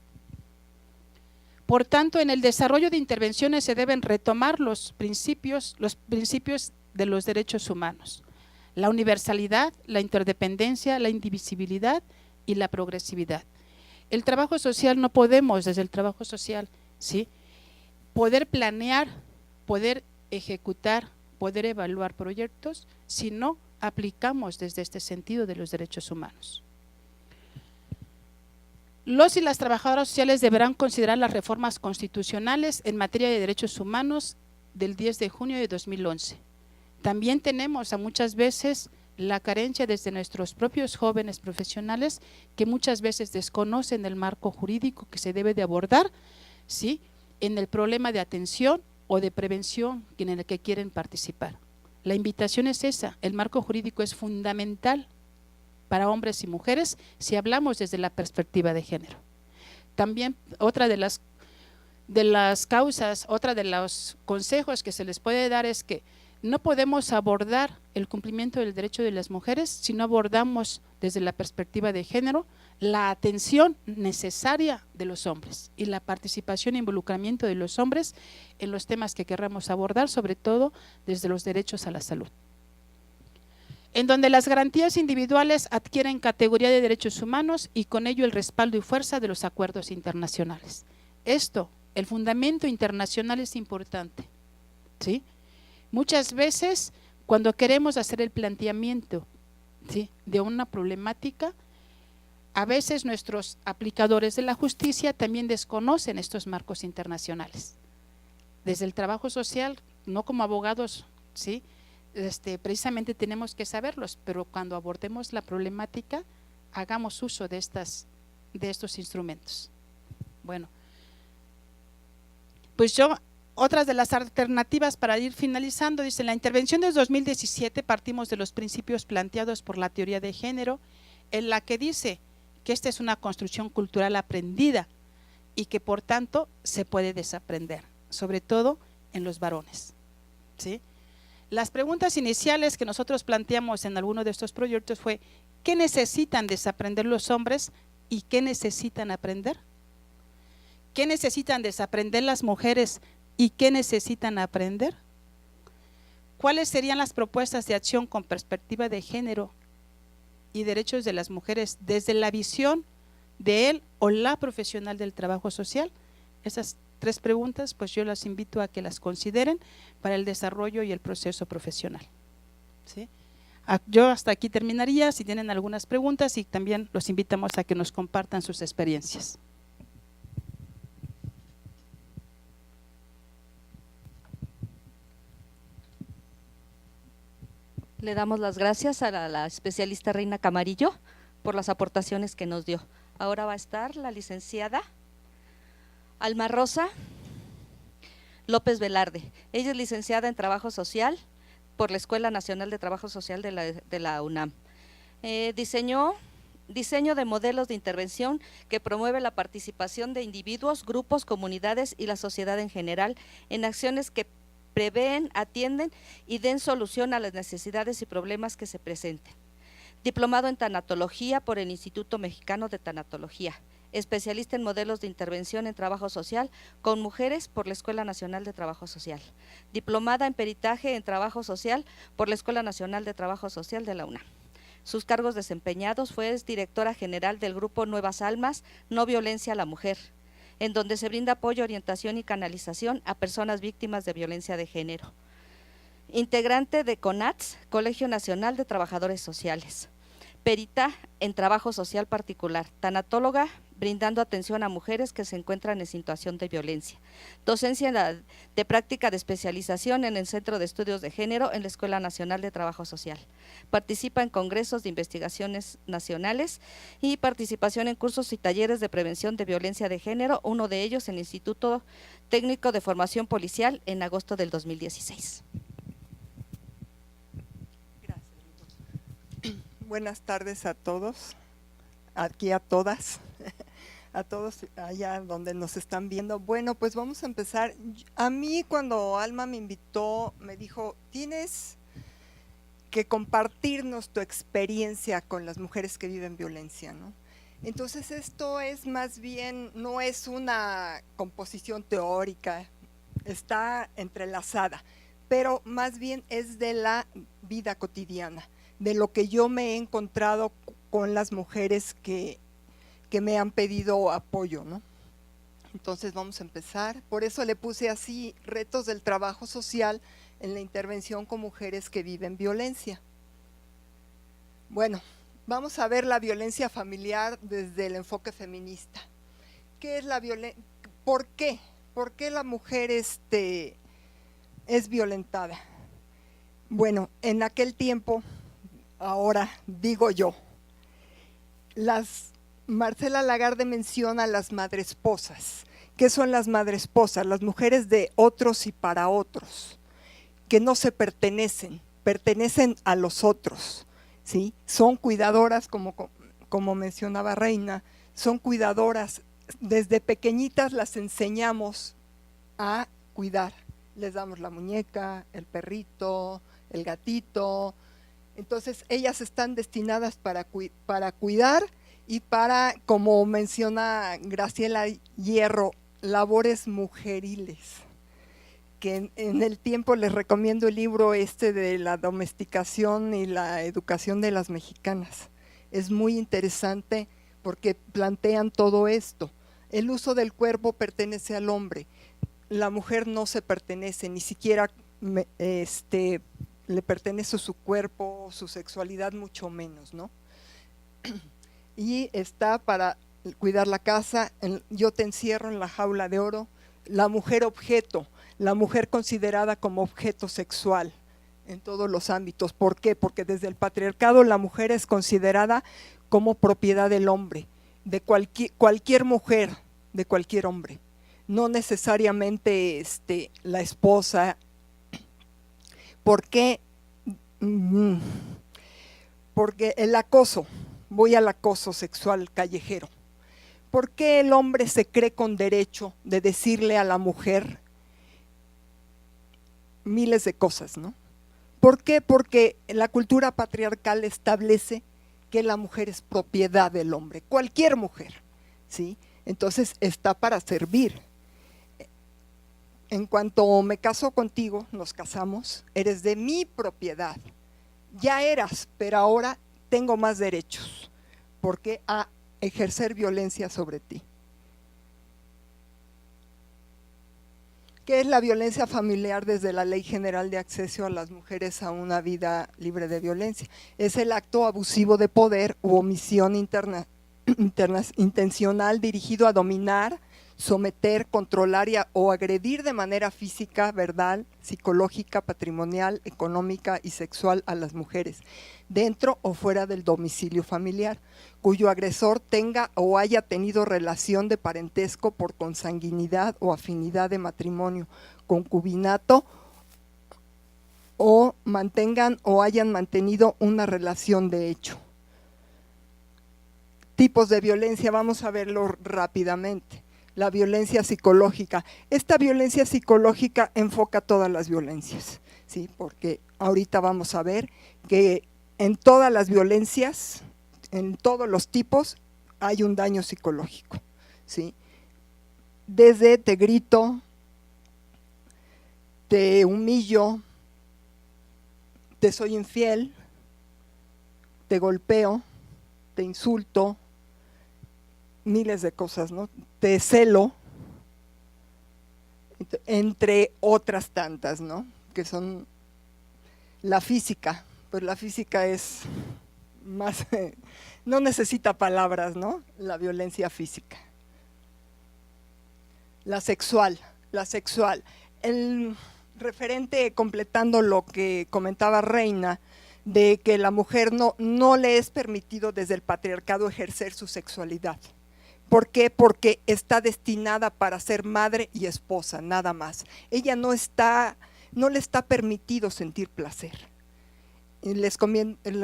Por tanto, en el desarrollo de intervenciones se deben retomar los principios de los derechos humanos: la universalidad, la interdependencia, la indivisibilidad y la progresividad. El trabajo social no podemos, desde el trabajo social, ¿sí?, poder planear, poder ejecutar, poder evaluar proyectos si no aplicamos desde este sentido de los derechos humanos. Los y las trabajadoras sociales deberán considerar las reformas constitucionales en materia de derechos humanos del 10 de junio de 2011. También tenemos muchas veces la carencia desde nuestros propios jóvenes profesionales que muchas veces desconocen el marco jurídico que se debe de abordar, ¿sí?, en el problema de atención o de prevención en el que quieren participar. La invitación es esa, el marco jurídico es fundamental para hombres y mujeres si hablamos desde la perspectiva de género. También otra de las causas, otra de los consejos que se les puede dar es que no podemos abordar el cumplimiento del derecho de las mujeres si no abordamos desde la perspectiva de género la atención necesaria de los hombres y la participación e involucramiento de los hombres en los temas que querramos abordar, sobre todo desde los derechos a la salud. En donde las garantías individuales adquieren categoría de derechos humanos y con ello el respaldo y fuerza de los acuerdos internacionales. Esto, el fundamento internacional es importante, ¿sí? Muchas veces cuando queremos hacer el planteamiento, ¿sí?, de una problemática, a veces nuestros aplicadores de la justicia también desconocen estos marcos internacionales. Desde el trabajo social, no como abogados, ¿sí?, precisamente tenemos que saberlos, pero cuando abordemos la problemática, hagamos uso de estos instrumentos. Bueno, pues otras de las alternativas para ir finalizando, dice, en la intervención de 2017 partimos de los principios planteados por la teoría de género, en la que dice que esta es una construcción cultural aprendida y que por tanto se puede desaprender, sobre todo en los varones, ¿sí? Las preguntas iniciales que nosotros planteamos en alguno de estos proyectos fue, ¿qué necesitan desaprender los hombres y qué necesitan aprender? ¿Qué necesitan desaprender las mujeres y qué necesitan aprender? ¿Cuáles serían las propuestas de acción con perspectiva de género y derechos de las mujeres desde la visión de él o la profesional del trabajo social? Esas 3 preguntas, pues yo las invito a que las consideren para el desarrollo y el proceso profesional, ¿sí? Yo hasta aquí terminaría, si tienen algunas preguntas, y también los invitamos a que nos compartan sus experiencias. Le damos las gracias a la especialista Reina Camarillo por las aportaciones que nos dio. Ahora va a estar la licenciada Alma Rosa López Velarde. Ella es licenciada en Trabajo Social por la Escuela Nacional de Trabajo Social de la UNAM. Diseño de modelos de intervención que promueve la participación de individuos, grupos, comunidades y la sociedad en general en acciones que prevén, atienden y den solución a las necesidades y problemas que se presenten. Diplomado en Tanatología por el Instituto Mexicano de Tanatología. Especialista en modelos de intervención en trabajo social con mujeres por la Escuela Nacional de Trabajo Social. Diplomada en Peritaje en Trabajo Social por la Escuela Nacional de Trabajo Social de la UNAM. Sus cargos desempeñados fue directora general del Grupo Nuevas Almas, No Violencia a la Mujer, en donde se brinda apoyo, orientación y canalización a personas víctimas de violencia de género. Integrante de CONATS, Colegio Nacional de Trabajadores Sociales. Perita en trabajo social particular, tanatóloga, brindando atención a mujeres que se encuentran en situación de violencia. Docencia de práctica de especialización en el Centro de Estudios de Género en la Escuela Nacional de Trabajo Social. Participa en congresos de investigaciones nacionales y participación en cursos y talleres de prevención de violencia de género, uno de ellos en el Instituto Técnico de Formación Policial en agosto del 2016. Buenas tardes a todos, aquí a todas, a todos allá donde nos están viendo. Bueno, pues vamos a empezar. A mí cuando Alma me invitó, me dijo, tienes que compartirnos tu experiencia con las mujeres que viven violencia, ¿no? Entonces esto es más bien, no es una composición teórica, está entrelazada, pero más bien es de la vida cotidiana, de lo que yo me he encontrado con las mujeres que me han pedido apoyo, ¿no? Entonces vamos a empezar. Por eso le puse así: retos del trabajo social en la intervención con mujeres que viven violencia. Bueno, vamos a ver la violencia familiar desde el enfoque feminista. ¿Qué es la violencia? ¿Por qué? ¿Por qué la mujer es violentada? Bueno, en aquel tiempo, ahora digo yo, Marcela Lagarde menciona las madresposas. ¿Qué son las madresposas? Las mujeres de otros y para otros, que no se pertenecen, pertenecen a los otros, ¿sí? Son cuidadoras, como mencionaba Reina, son cuidadoras. Desde pequeñitas las enseñamos a cuidar. Les damos la muñeca, el perrito, el gatito. Entonces ellas están destinadas para cuidar y para, como menciona Graciela Hierro, labores mujeriles, que en el tiempo les recomiendo el libro de la domesticación y la educación de las mexicanas. Es muy interesante porque plantean todo esto. El uso del cuerpo pertenece al hombre, la mujer no se pertenece, ni siquiera le pertenece su cuerpo, su sexualidad, mucho menos, ¿no? Y está para cuidar la casa. Yo te encierro en la jaula de oro. La mujer objeto, la mujer considerada como objeto sexual en todos los ámbitos. ¿Por qué? Porque desde el patriarcado la mujer es considerada como propiedad del hombre, de cualquier mujer, de cualquier hombre, no necesariamente la esposa. ¿Por qué? Porque el acoso, voy al acoso sexual callejero. ¿Por qué el hombre se cree con derecho de decirle a la mujer miles de cosas, ¿no? ¿Por qué? Porque la cultura patriarcal establece que la mujer es propiedad del hombre, cualquier mujer, ¿sí? Entonces está para servir. En cuanto me caso contigo, nos casamos, eres de mi propiedad. Ya eras, pero ahora tengo más derechos, porque a ejercer violencia sobre ti. ¿Qué es la violencia familiar desde la Ley General de Acceso a las Mujeres a una Vida Libre de Violencia? Es el acto abusivo de poder u omisión intencional dirigido a dominar, someter, controlar o agredir de manera física, verbal, psicológica, patrimonial, económica y sexual a las mujeres, dentro o fuera del domicilio familiar, cuyo agresor tenga o haya tenido relación de parentesco por consanguinidad o afinidad de matrimonio, concubinato, o mantengan o hayan mantenido una relación de hecho. Tipos de violencia, vamos a verlo rápidamente. La violencia psicológica. Esta violencia psicológica enfoca todas las violencias, ¿sí? Porque ahorita vamos a ver que en todas las violencias, en todos los tipos, hay un daño psicológico, ¿sí? Desde te grito, te humillo, te soy infiel, te golpeo, te insulto, miles de cosas, ¿no? Te celo, entre otras tantas, ¿no? Que son la física, pues la física es más, no necesita palabras, ¿no? La violencia física. La sexual, el referente, completando lo que comentaba Reina, de que la mujer no le es permitido desde el patriarcado ejercer su sexualidad. ¿Por qué? Porque está destinada para ser madre y esposa, nada más. Ella no le está permitido sentir placer. Les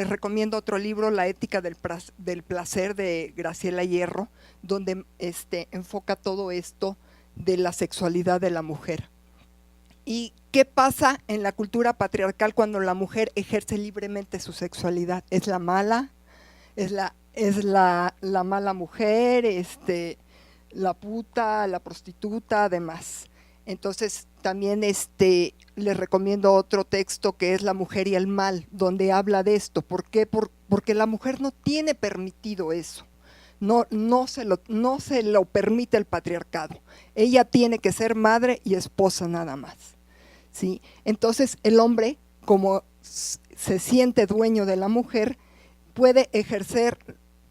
recomiendo otro libro, La ética del placer, de Graciela Hierro, donde enfoca todo esto de la sexualidad de la mujer. ¿Y qué pasa en la cultura patriarcal cuando la mujer ejerce libremente su sexualidad? ¿Es la mala? ¿Es la mala mujer, la puta, la prostituta, además? Entonces también les recomiendo otro texto que es La mujer y el mal, donde habla de esto. ¿Por qué? Porque la mujer no tiene permitido eso, no se lo permite el patriarcado. Ella tiene que ser madre y esposa nada más, ¿sí? Entonces el hombre, como se siente dueño de la mujer, puede ejercer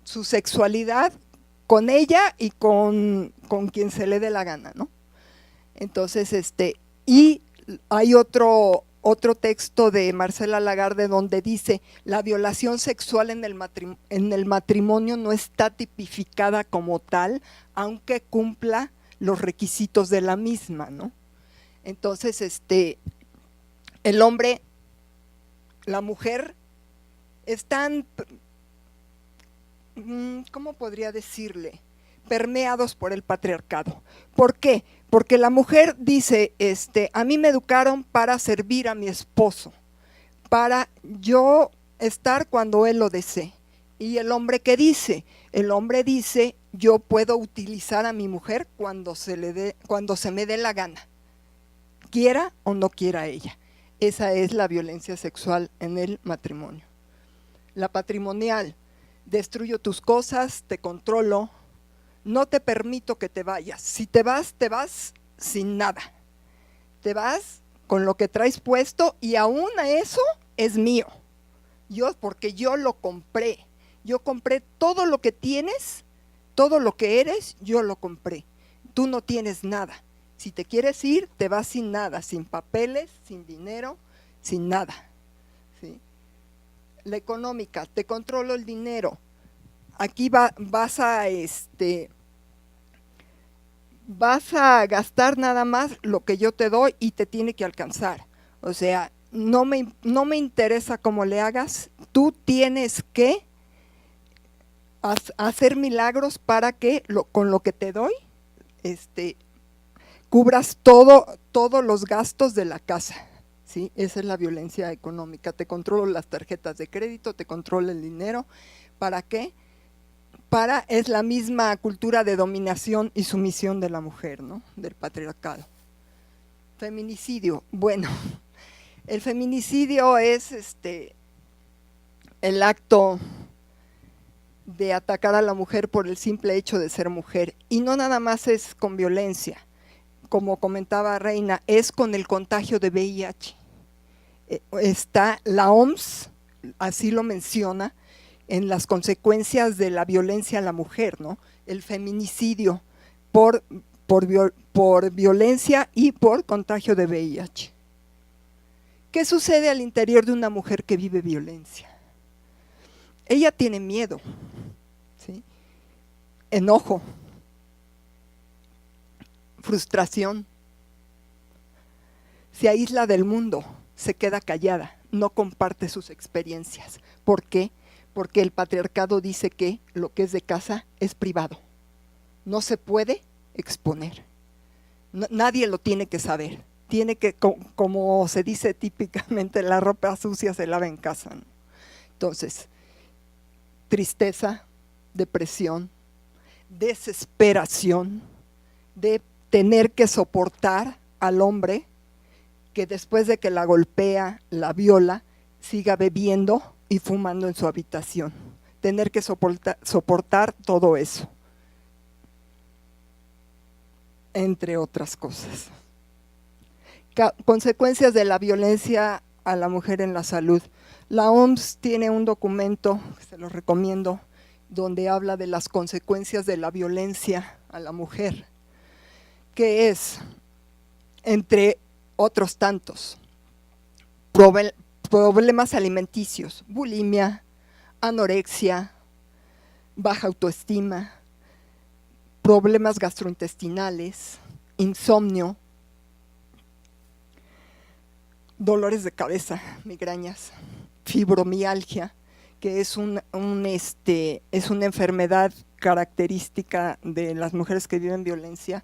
su sexualidad con ella y con quien se le dé la gana, ¿no? Entonces, y hay otro texto de Marcela Lagarde donde dice: la violación sexual en el matrimonio no está tipificada como tal, aunque cumpla los requisitos de la misma, ¿no? Entonces, el hombre, la mujer, están, ¿cómo podría decirle?, permeados por el patriarcado. ¿Por qué? Porque la mujer dice, a mí me educaron para servir a mi esposo, para yo estar cuando él lo desee. ¿Y el hombre qué dice? El hombre dice, yo puedo utilizar a mi mujer cuando se me dé la gana, quiera o no quiera ella. Esa es la violencia sexual en el matrimonio. La patrimonial: destruyo tus cosas, te controlo, no te permito que te vayas. Si te vas sin nada. Te vas con lo que traes puesto y aún a eso es mío. Porque yo lo compré. Yo compré todo lo que tienes, todo lo que eres, yo lo compré. Tú no tienes nada. Si te quieres ir, te vas sin nada, sin papeles, sin dinero, sin nada, ¿sí? La económica: te controlo el dinero. Aquí vas a gastar nada más lo que yo te doy y te tiene que alcanzar. O sea, no me interesa cómo le hagas, tú tienes que hacer milagros para que con lo que te doy, cubras todos los gastos de la casa, ¿sí? Esa es la violencia económica. Te controlo las tarjetas de crédito, te controlo el dinero. ¿Para qué? Es la misma cultura de dominación y sumisión de la mujer, ¿no? Del patriarcado. Feminicidio. Bueno, el feminicidio es el acto de atacar a la mujer por el simple hecho de ser mujer. Y no nada más es con violencia, como comentaba Reina, es con el contagio de VIH. Está la OMS, así lo menciona, en las consecuencias de la violencia a la mujer, ¿no? El feminicidio por violencia y por contagio de VIH. ¿Qué sucede al interior de una mujer que vive violencia? Ella tiene miedo, ¿sí? Enojo, frustración, se aísla del mundo, se queda callada, no comparte sus experiencias. ¿Por qué? Porque el patriarcado dice que lo que es de casa es privado, no se puede exponer, nadie lo tiene que saber, tiene que, como se dice típicamente, la ropa sucia se lava en casa, ¿no? Entonces, tristeza, depresión, desesperación de tener que soportar al hombre que después de que la golpea, la viola, siga bebiendo y fumando en su habitación. Tener que soportar todo eso, entre otras cosas. Consecuencias de la violencia a la mujer en la salud. La OMS tiene un documento, se lo recomiendo, donde habla de las consecuencias de la violencia a la mujer, que es, entre otros tantos, problemas alimenticios, bulimia, anorexia, baja autoestima, problemas gastrointestinales, insomnio, dolores de cabeza, migrañas, fibromialgia, que es una enfermedad característica de las mujeres que viven violencia,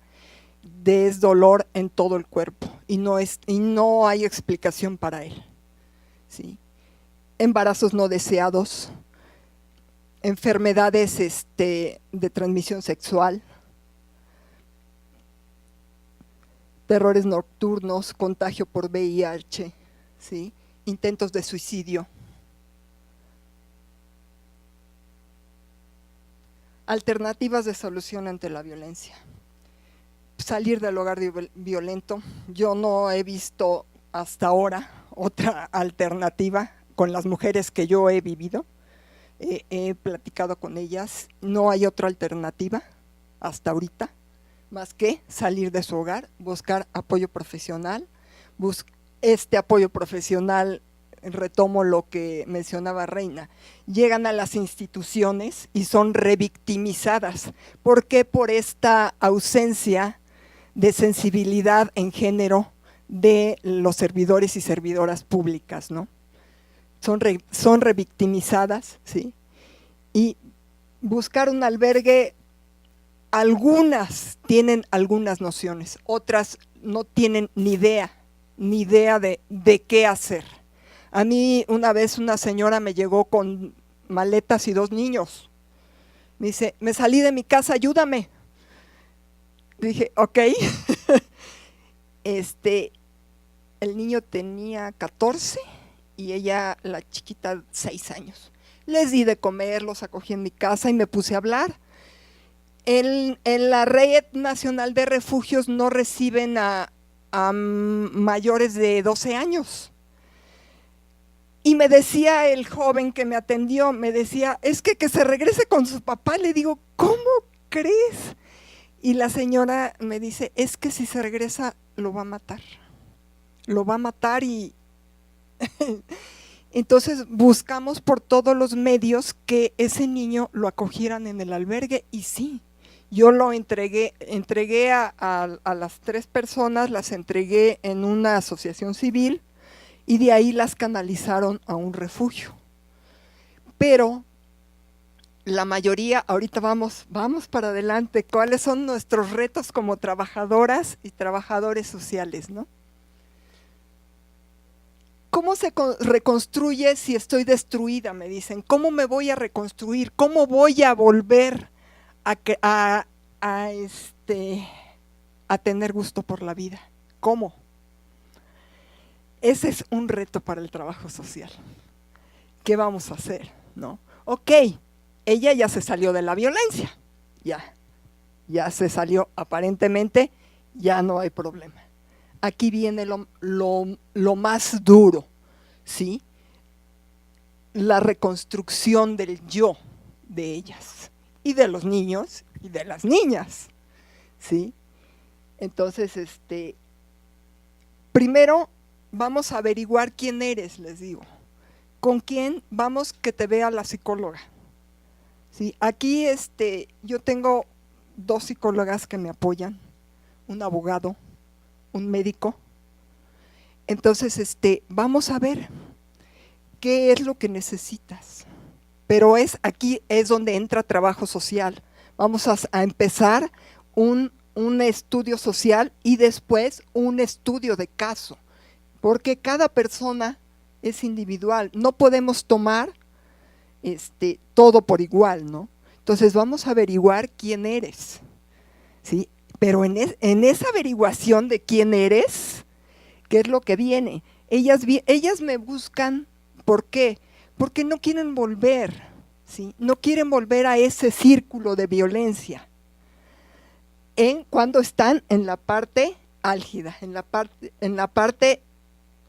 es dolor en todo el cuerpo y no hay explicación para él, ¿sí? Embarazos no deseados, enfermedades de transmisión sexual, terrores nocturnos, contagio por VIH, ¿sí? Intentos de suicidio. Alternativas de solución ante la violencia. Salir del hogar violento. Yo no he visto hasta ahora otra alternativa con las mujeres que yo he vivido. He platicado con ellas, no hay otra alternativa hasta ahorita, más que salir de su hogar, buscar apoyo profesional. Este apoyo profesional, retomo lo que mencionaba Reina, llegan a las instituciones y son revictimizadas. ¿Por qué? Por esta ausencia de sensibilidad en género de los servidores y servidoras públicas, ¿no? Son revictimizadas, ¿sí? Y buscar un albergue, algunas tienen algunas nociones, otras no tienen ni idea de qué hacer. A mí una vez una señora me llegó con maletas y 2 niños. Me dice, me salí de mi casa, ayúdame. Dije, ok. El niño tenía 14 y ella, la chiquita, 6 años. Les di de comer, los acogí en mi casa y me puse a hablar. En la Red Nacional de Refugios no reciben a mayores de 12 años. Y me decía el joven que me atendió, me decía, es que se regrese con su papá. Le digo, ¿cómo crees? Y la señora me dice, es que si se regresa lo va a matar. Lo va a matar y… Entonces buscamos por todos los medios que ese niño lo acogieran en el albergue y sí, yo lo entregué a las 3 personas, las entregué en una asociación civil y de ahí las canalizaron a un refugio. Pero la mayoría, ahorita vamos para adelante, ¿cuáles son nuestros retos como trabajadoras y trabajadores sociales, no? ¿Cómo se reconstruye si estoy destruida? Me dicen. ¿Cómo me voy a reconstruir? ¿Cómo voy a volver a tener gusto por la vida? ¿Cómo? Ese es un reto para el trabajo social. ¿Qué vamos a hacer? ¿No? Ok, ella ya se salió de la violencia. Ya se salió, aparentemente ya no hay problema. Aquí viene lo más duro, ¿sí? La reconstrucción del yo de ellas y de los niños y de las niñas, ¿sí? Entonces, primero vamos a averiguar quién eres, les digo. ¿Con quién? Vamos que te vea la psicóloga, ¿sí? Aquí yo tengo 2 psicólogas que me apoyan, un abogado, un médico. Entonces, vamos a ver qué es lo que necesitas. Pero aquí es donde entra trabajo social. Vamos a empezar un estudio social y después un estudio de caso, porque cada persona es individual. No podemos tomar todo por igual, ¿no? Entonces vamos a averiguar quién eres, ¿sí? Pero en esa averiguación de quién eres, ¿qué es lo que viene? Ellas me buscan, ¿por qué? Porque no quieren volver, ¿sí? No quieren volver a ese círculo de violencia. Cuando están en la parte álgida, en la parte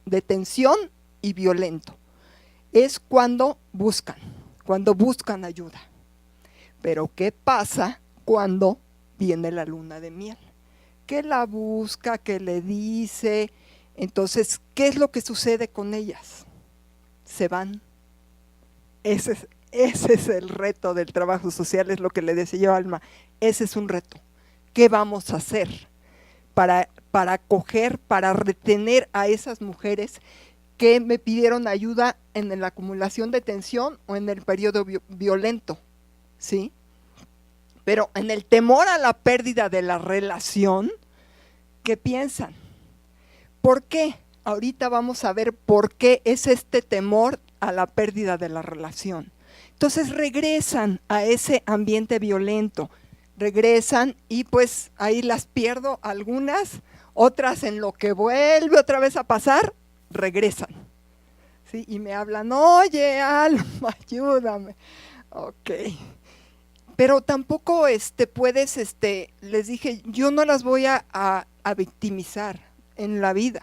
de tensión y violento. Es cuando buscan ayuda. Pero ¿qué pasa cuando viene la luna de miel? Que la busca, que le dice. Entonces, ¿qué es lo que sucede con ellas? Se van. Ese es el reto del trabajo social, es lo que le decía yo a Alma. Ese es un reto. ¿Qué vamos a hacer para acoger, para retener a esas mujeres que me pidieron ayuda en la acumulación de tensión o en el periodo violento? ¿Sí? Pero en el temor a la pérdida de la relación, ¿qué piensan? ¿Por qué? Ahorita vamos a ver por qué es este temor a la pérdida de la relación. Entonces regresan a ese ambiente violento, regresan y pues ahí las pierdo algunas, otras en lo que vuelve otra vez a pasar, regresan. ¿Sí? Y me hablan, oye Alma, ayúdame. Ok. pero tampoco puedes, les dije, yo no las voy a victimizar en la vida.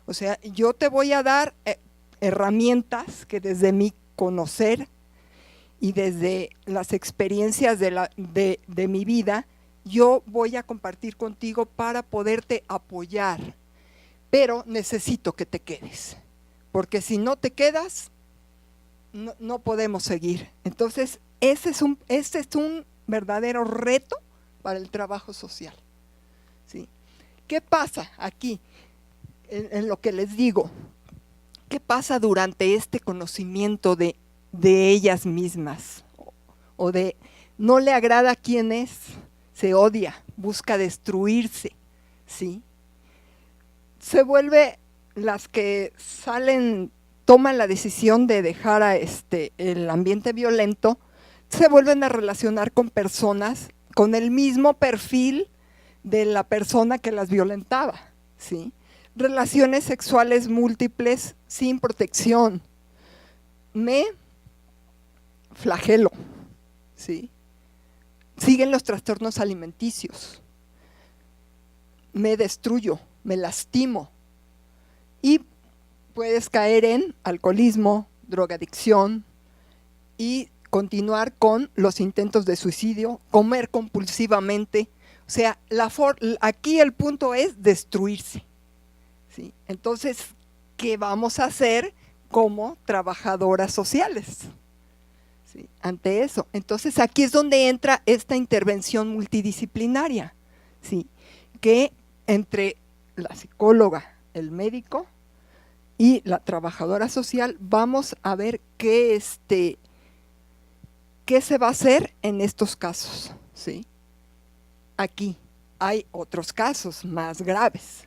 O sea, yo te voy a dar herramientas que desde mi conocer y desde las experiencias de mi vida, yo voy a compartir contigo para poderte apoyar, pero necesito que te quedes, porque si no te quedas, no podemos seguir. Entonces, este es un verdadero reto para el trabajo social, ¿sí? ¿Qué pasa aquí? En lo que les digo, ¿qué pasa durante este conocimiento de ellas mismas? O de no le agrada a quién es, se odia, busca destruirse, ¿sí? Se vuelve las que salen, toman la decisión de dejar a el ambiente violento, se vuelven a relacionar con personas con el mismo perfil de la persona que las violentaba, ¿sí? Relaciones sexuales múltiples sin protección. Me flagelo, ¿sí? Siguen los trastornos alimenticios. Me destruyo, me lastimo y puedes caer en alcoholismo, drogadicción y continuar con los intentos de suicidio, comer compulsivamente. O sea, aquí el punto es destruirse, ¿sí? Entonces, ¿qué vamos a hacer como trabajadoras sociales, ¿sí? Ante eso? Entonces, aquí es donde entra esta intervención multidisciplinaria, ¿sí? Que entre la psicóloga, el médico y la trabajadora social vamos a ver qué se va a hacer en estos casos, ¿sí? Aquí hay otros casos más graves.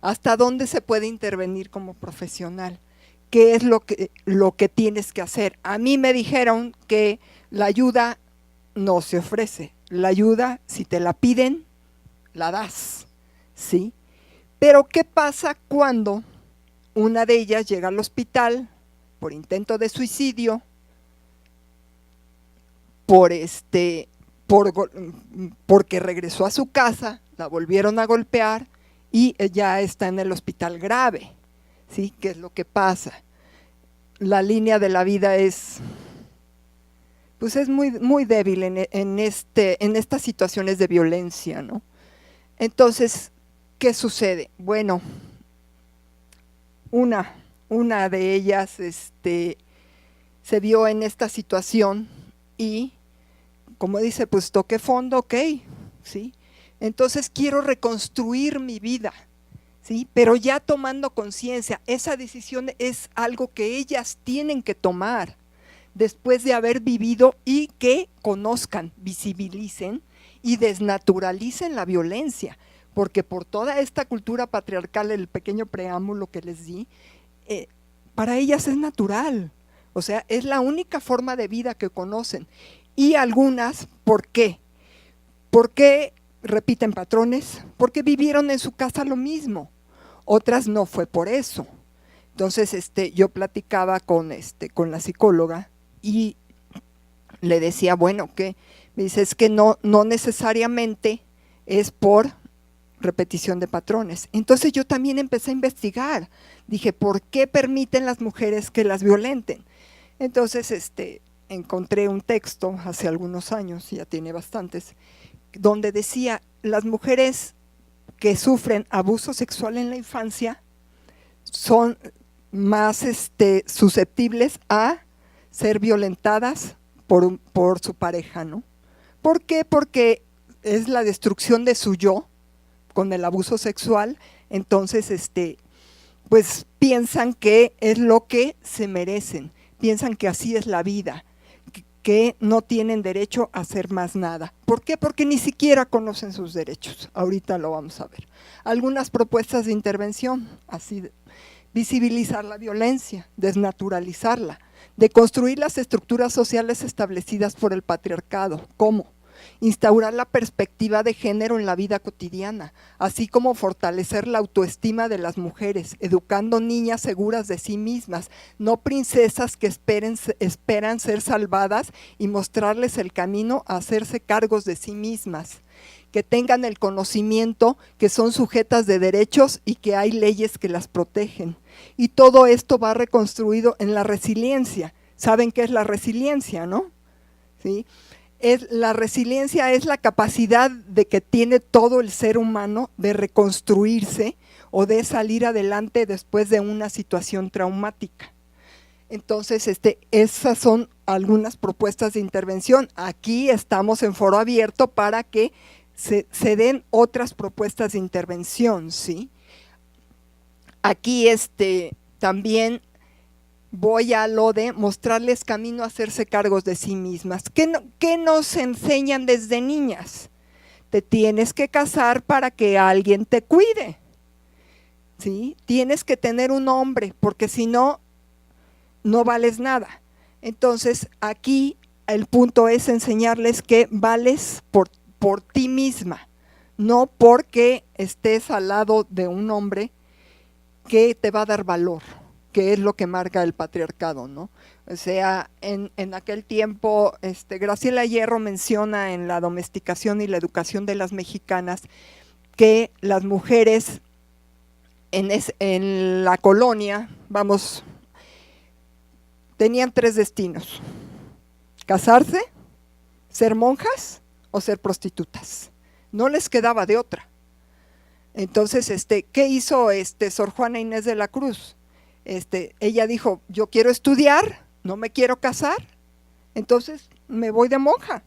¿Hasta dónde se puede intervenir como profesional? ¿Qué es lo que tienes que hacer? A mí me dijeron que la ayuda no se ofrece. La ayuda, si te la piden, la das, ¿sí? Pero ¿qué pasa cuando una de ellas llega al hospital por intento de suicidio, porque regresó a su casa, la volvieron a golpear y ya está en el hospital grave, ¿sí? ¿Qué es lo que pasa? La línea de la vida es muy, muy débil en estas situaciones de violencia, ¿no? Entonces, ¿qué sucede? Bueno, una de ellas se vio en esta situación y, como dice, pues toqué fondo, ok, ¿sí? Entonces quiero reconstruir mi vida, ¿sí? Pero ya tomando conciencia, esa decisión es algo que ellas tienen que tomar después de haber vivido y que conozcan, visibilicen y desnaturalicen la violencia, porque por toda esta cultura patriarcal, el pequeño preámbulo que les di, para ellas es natural, o sea, es la única forma de vida que conocen. Y algunas, ¿por qué? ¿Por qué repiten patrones? Porque vivieron en su casa lo mismo. Otras no fue por eso. Entonces, yo platicaba con la psicóloga y le decía, bueno, ¿qué? Me dice, es que no necesariamente es por repetición de patrones. Entonces yo también empecé a investigar. Dije, ¿por qué permiten las mujeres que las violenten? Entonces, encontré un texto hace algunos años, ya tiene bastantes, donde decía, las mujeres que sufren abuso sexual en la infancia son más susceptibles a ser violentadas por su pareja, ¿no? ¿Por qué? Porque es la destrucción de su yo con el abuso sexual. Entonces, pues piensan que es lo que se merecen, piensan que así es la vida, que no tienen derecho a hacer más nada. ¿Por qué? Porque ni siquiera conocen sus derechos. Ahorita lo vamos a ver. Algunas propuestas de intervención, así visibilizar la violencia, desnaturalizarla, de construir las estructuras sociales establecidas por el patriarcado. ¿Cómo? instaurar la perspectiva de género en la vida cotidiana, así como fortalecer la autoestima de las mujeres, educando niñas seguras de sí mismas, no princesas que esperan ser salvadas, y mostrarles el camino a hacerse cargos de sí mismas, que tengan el conocimiento que son sujetas de derechos y que hay leyes que las protegen. Y todo esto va reconstruido en la resiliencia. ¿Saben qué es la resiliencia, no? ¿Sí? La resiliencia es la capacidad de que tiene todo el ser humano de reconstruirse o de salir adelante después de una situación traumática. Entonces, esas son algunas propuestas de intervención. Aquí estamos en foro abierto para que se den otras propuestas de intervención, ¿sí? Aquí también voy a lo de mostrarles camino a hacerse cargos de sí mismas. ¿Qué nos enseñan desde niñas? Te tienes que casar para que alguien te cuide, ¿sí? Tienes que tener un hombre, porque si no, no vales nada. Entonces, aquí el punto es enseñarles que vales por ti misma, no porque estés al lado de un hombre que te va a dar valor, que es lo que marca el patriarcado, ¿no? O sea, en aquel tiempo, Graciela Hierro menciona en La domesticación y la educación de las mexicanas que las mujeres en la colonia, tenían 3 destinos: casarse, ser monjas o ser prostitutas. No les quedaba de otra. Entonces, ¿qué hizo Sor Juana Inés de la Cruz? Ella dijo, yo quiero estudiar, no me quiero casar, entonces me voy de monja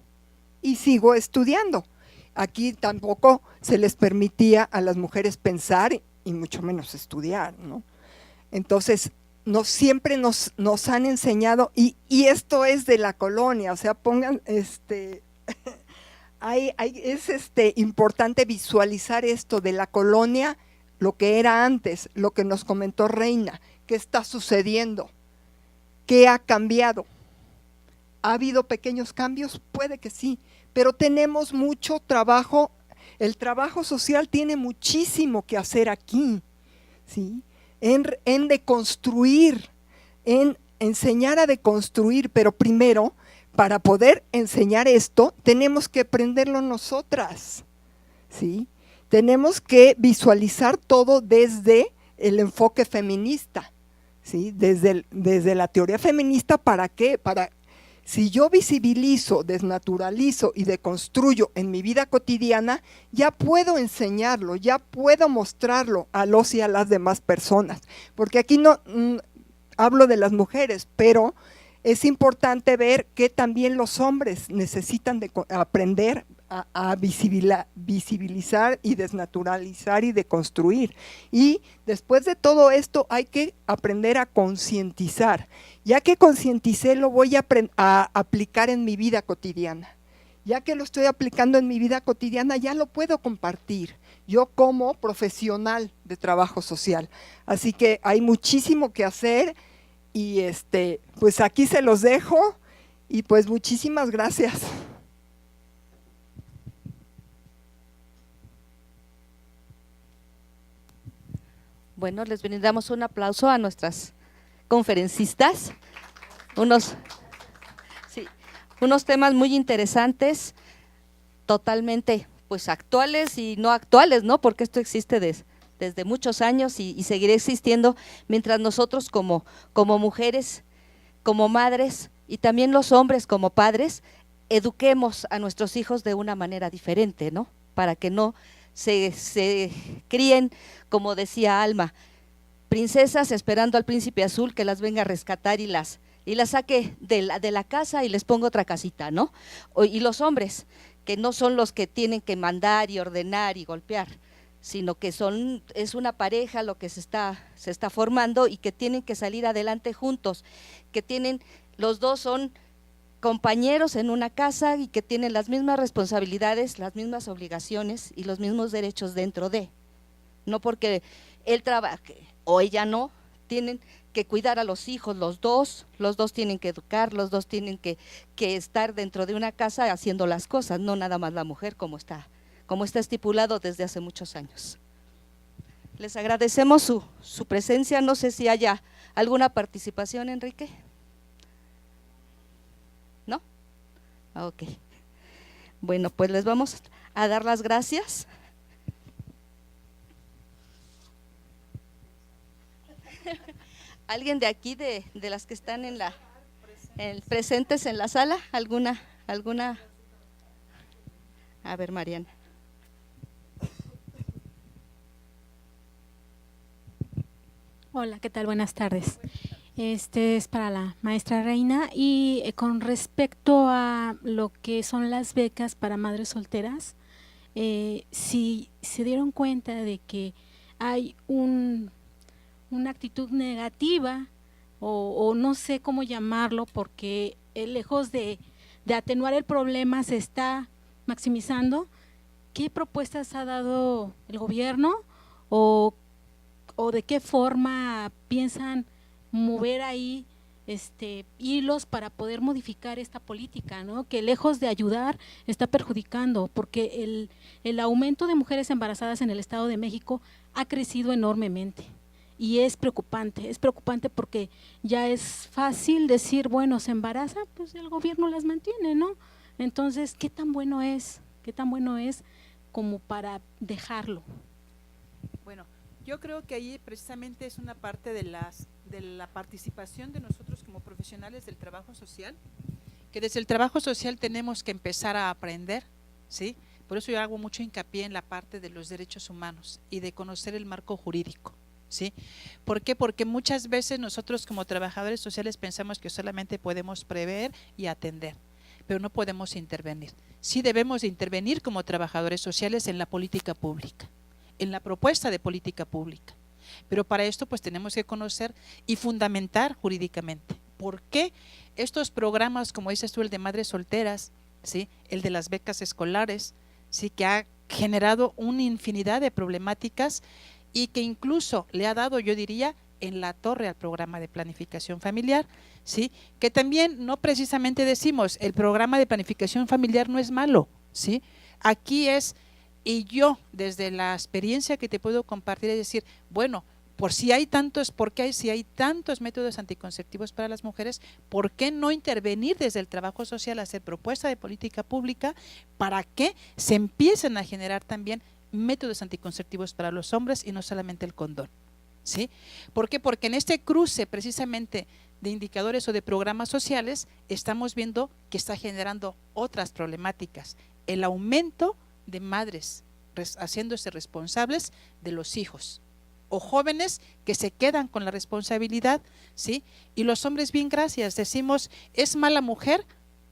y sigo estudiando. Aquí tampoco se les permitía a las mujeres pensar y mucho menos estudiar, ¿no? Entonces, siempre nos han enseñado, y esto es de la colonia, o sea, pongan, es importante visualizar esto de la colonia, lo que era antes, lo que nos comentó Reina, qué está sucediendo, qué ha cambiado. ¿Ha habido pequeños cambios? Puede que sí, pero tenemos mucho trabajo. El trabajo social tiene muchísimo que hacer aquí, ¿sí? En deconstruir, en enseñar a deconstruir, pero primero, para poder enseñar esto, tenemos que aprenderlo nosotras, ¿sí? Tenemos que visualizar todo desde el enfoque feminista, ¿sí? Desde la teoría feminista. ¿Para qué? Si yo visibilizo, desnaturalizo y deconstruyo en mi vida cotidiana, ya puedo enseñarlo, ya puedo mostrarlo a los y a las demás personas. Porque aquí no hablo de las mujeres, pero es importante ver que también los hombres necesitan aprender a visibilizar y desnaturalizar y deconstruir. Y después de todo esto hay que aprender a concientizar. Ya que concienticé, lo voy a aplicar en mi vida cotidiana. Ya que lo estoy aplicando en mi vida cotidiana, ya lo puedo compartir, yo como profesional de trabajo social. Así que hay muchísimo que hacer y pues aquí se los dejo y pues muchísimas gracias. Bueno, les brindamos un aplauso a nuestras conferencistas, unos temas muy interesantes, totalmente pues actuales y no actuales, ¿no? Porque esto existe desde muchos años y seguirá existiendo mientras nosotros como mujeres, como madres y también los hombres como padres, eduquemos a nuestros hijos de una manera diferente, ¿no? Para que no se críen, como decía Alma, princesas esperando al príncipe azul que las venga a rescatar y las saque de la casa y les ponga otra casita, ¿no? Y los hombres, que no son los que tienen que mandar y ordenar y golpear, sino que es una pareja lo que se está formando y que tienen que salir adelante juntos, los dos son compañeros en una casa y que tienen las mismas responsabilidades, las mismas obligaciones y los mismos derechos dentro de, no porque él trabaje o ella no, tienen que cuidar a los hijos, los dos tienen que educar, los dos tienen que estar dentro de una casa haciendo las cosas, no nada más la mujer como está estipulado desde hace muchos años. Les agradecemos su presencia, no sé si haya alguna participación, Enrique. ¿No? Ok. Bueno, pues les vamos a dar las gracias. ¿Alguien de aquí, de las que están presentes en la sala? ¿Alguna? A ver, Mariana. Hola, ¿qué tal? Buenas tardes. Este es para la maestra Reina y con respecto a lo que son las becas para madres solteras, si se dieron cuenta de que hay una actitud negativa o no sé cómo llamarlo, porque lejos de atenuar el problema se está maximizando. ¿Qué propuestas ha dado el gobierno o de qué forma piensan mover ahí hilos para poder modificar esta política, ¿no? Que lejos de ayudar está perjudicando, porque el aumento de mujeres embarazadas en el Estado de México ha crecido enormemente y es preocupante porque ya es fácil decir, bueno, se embaraza, pues el gobierno las mantiene, ¿no? Entonces, ¿qué tan bueno es como para dejarlo? Bueno, yo creo que ahí precisamente es una parte de la participación de nosotros como profesionales del trabajo social, que desde el trabajo social tenemos que empezar a aprender, ¿sí? Por eso yo hago mucho hincapié en la parte de los derechos humanos y de conocer el marco jurídico, ¿sí? ¿Por qué? Porque muchas veces nosotros como trabajadores sociales pensamos que solamente podemos prever y atender, pero no podemos intervenir. Sí debemos de intervenir como trabajadores sociales en la política pública, en la propuesta de política pública, pero para esto pues tenemos que conocer y fundamentar jurídicamente por qué estos programas, como dices tú, el de madres solteras, ¿sí? El de las becas escolares, ¿sí? Que ha generado una infinidad de problemáticas y que incluso le ha dado, yo diría, en la torre al programa de planificación familiar, ¿sí? Que también no precisamente decimos, el programa de planificación familiar no es malo, ¿sí? Aquí es… Y yo, desde la experiencia que te puedo compartir, es decir, bueno, si hay tantos métodos anticonceptivos para las mujeres, ¿por qué no intervenir desde el trabajo social, hacer propuesta de política pública para que se empiecen a generar también métodos anticonceptivos para los hombres y no solamente el condón? ¿Sí? ¿Por qué? Porque en este cruce precisamente de indicadores o de programas sociales estamos viendo que está generando otras problemáticas, el aumento de madres haciéndose responsables de los hijos o jóvenes que se quedan con la responsabilidad, ¿sí? Y los hombres, bien, gracias, decimos, es mala mujer,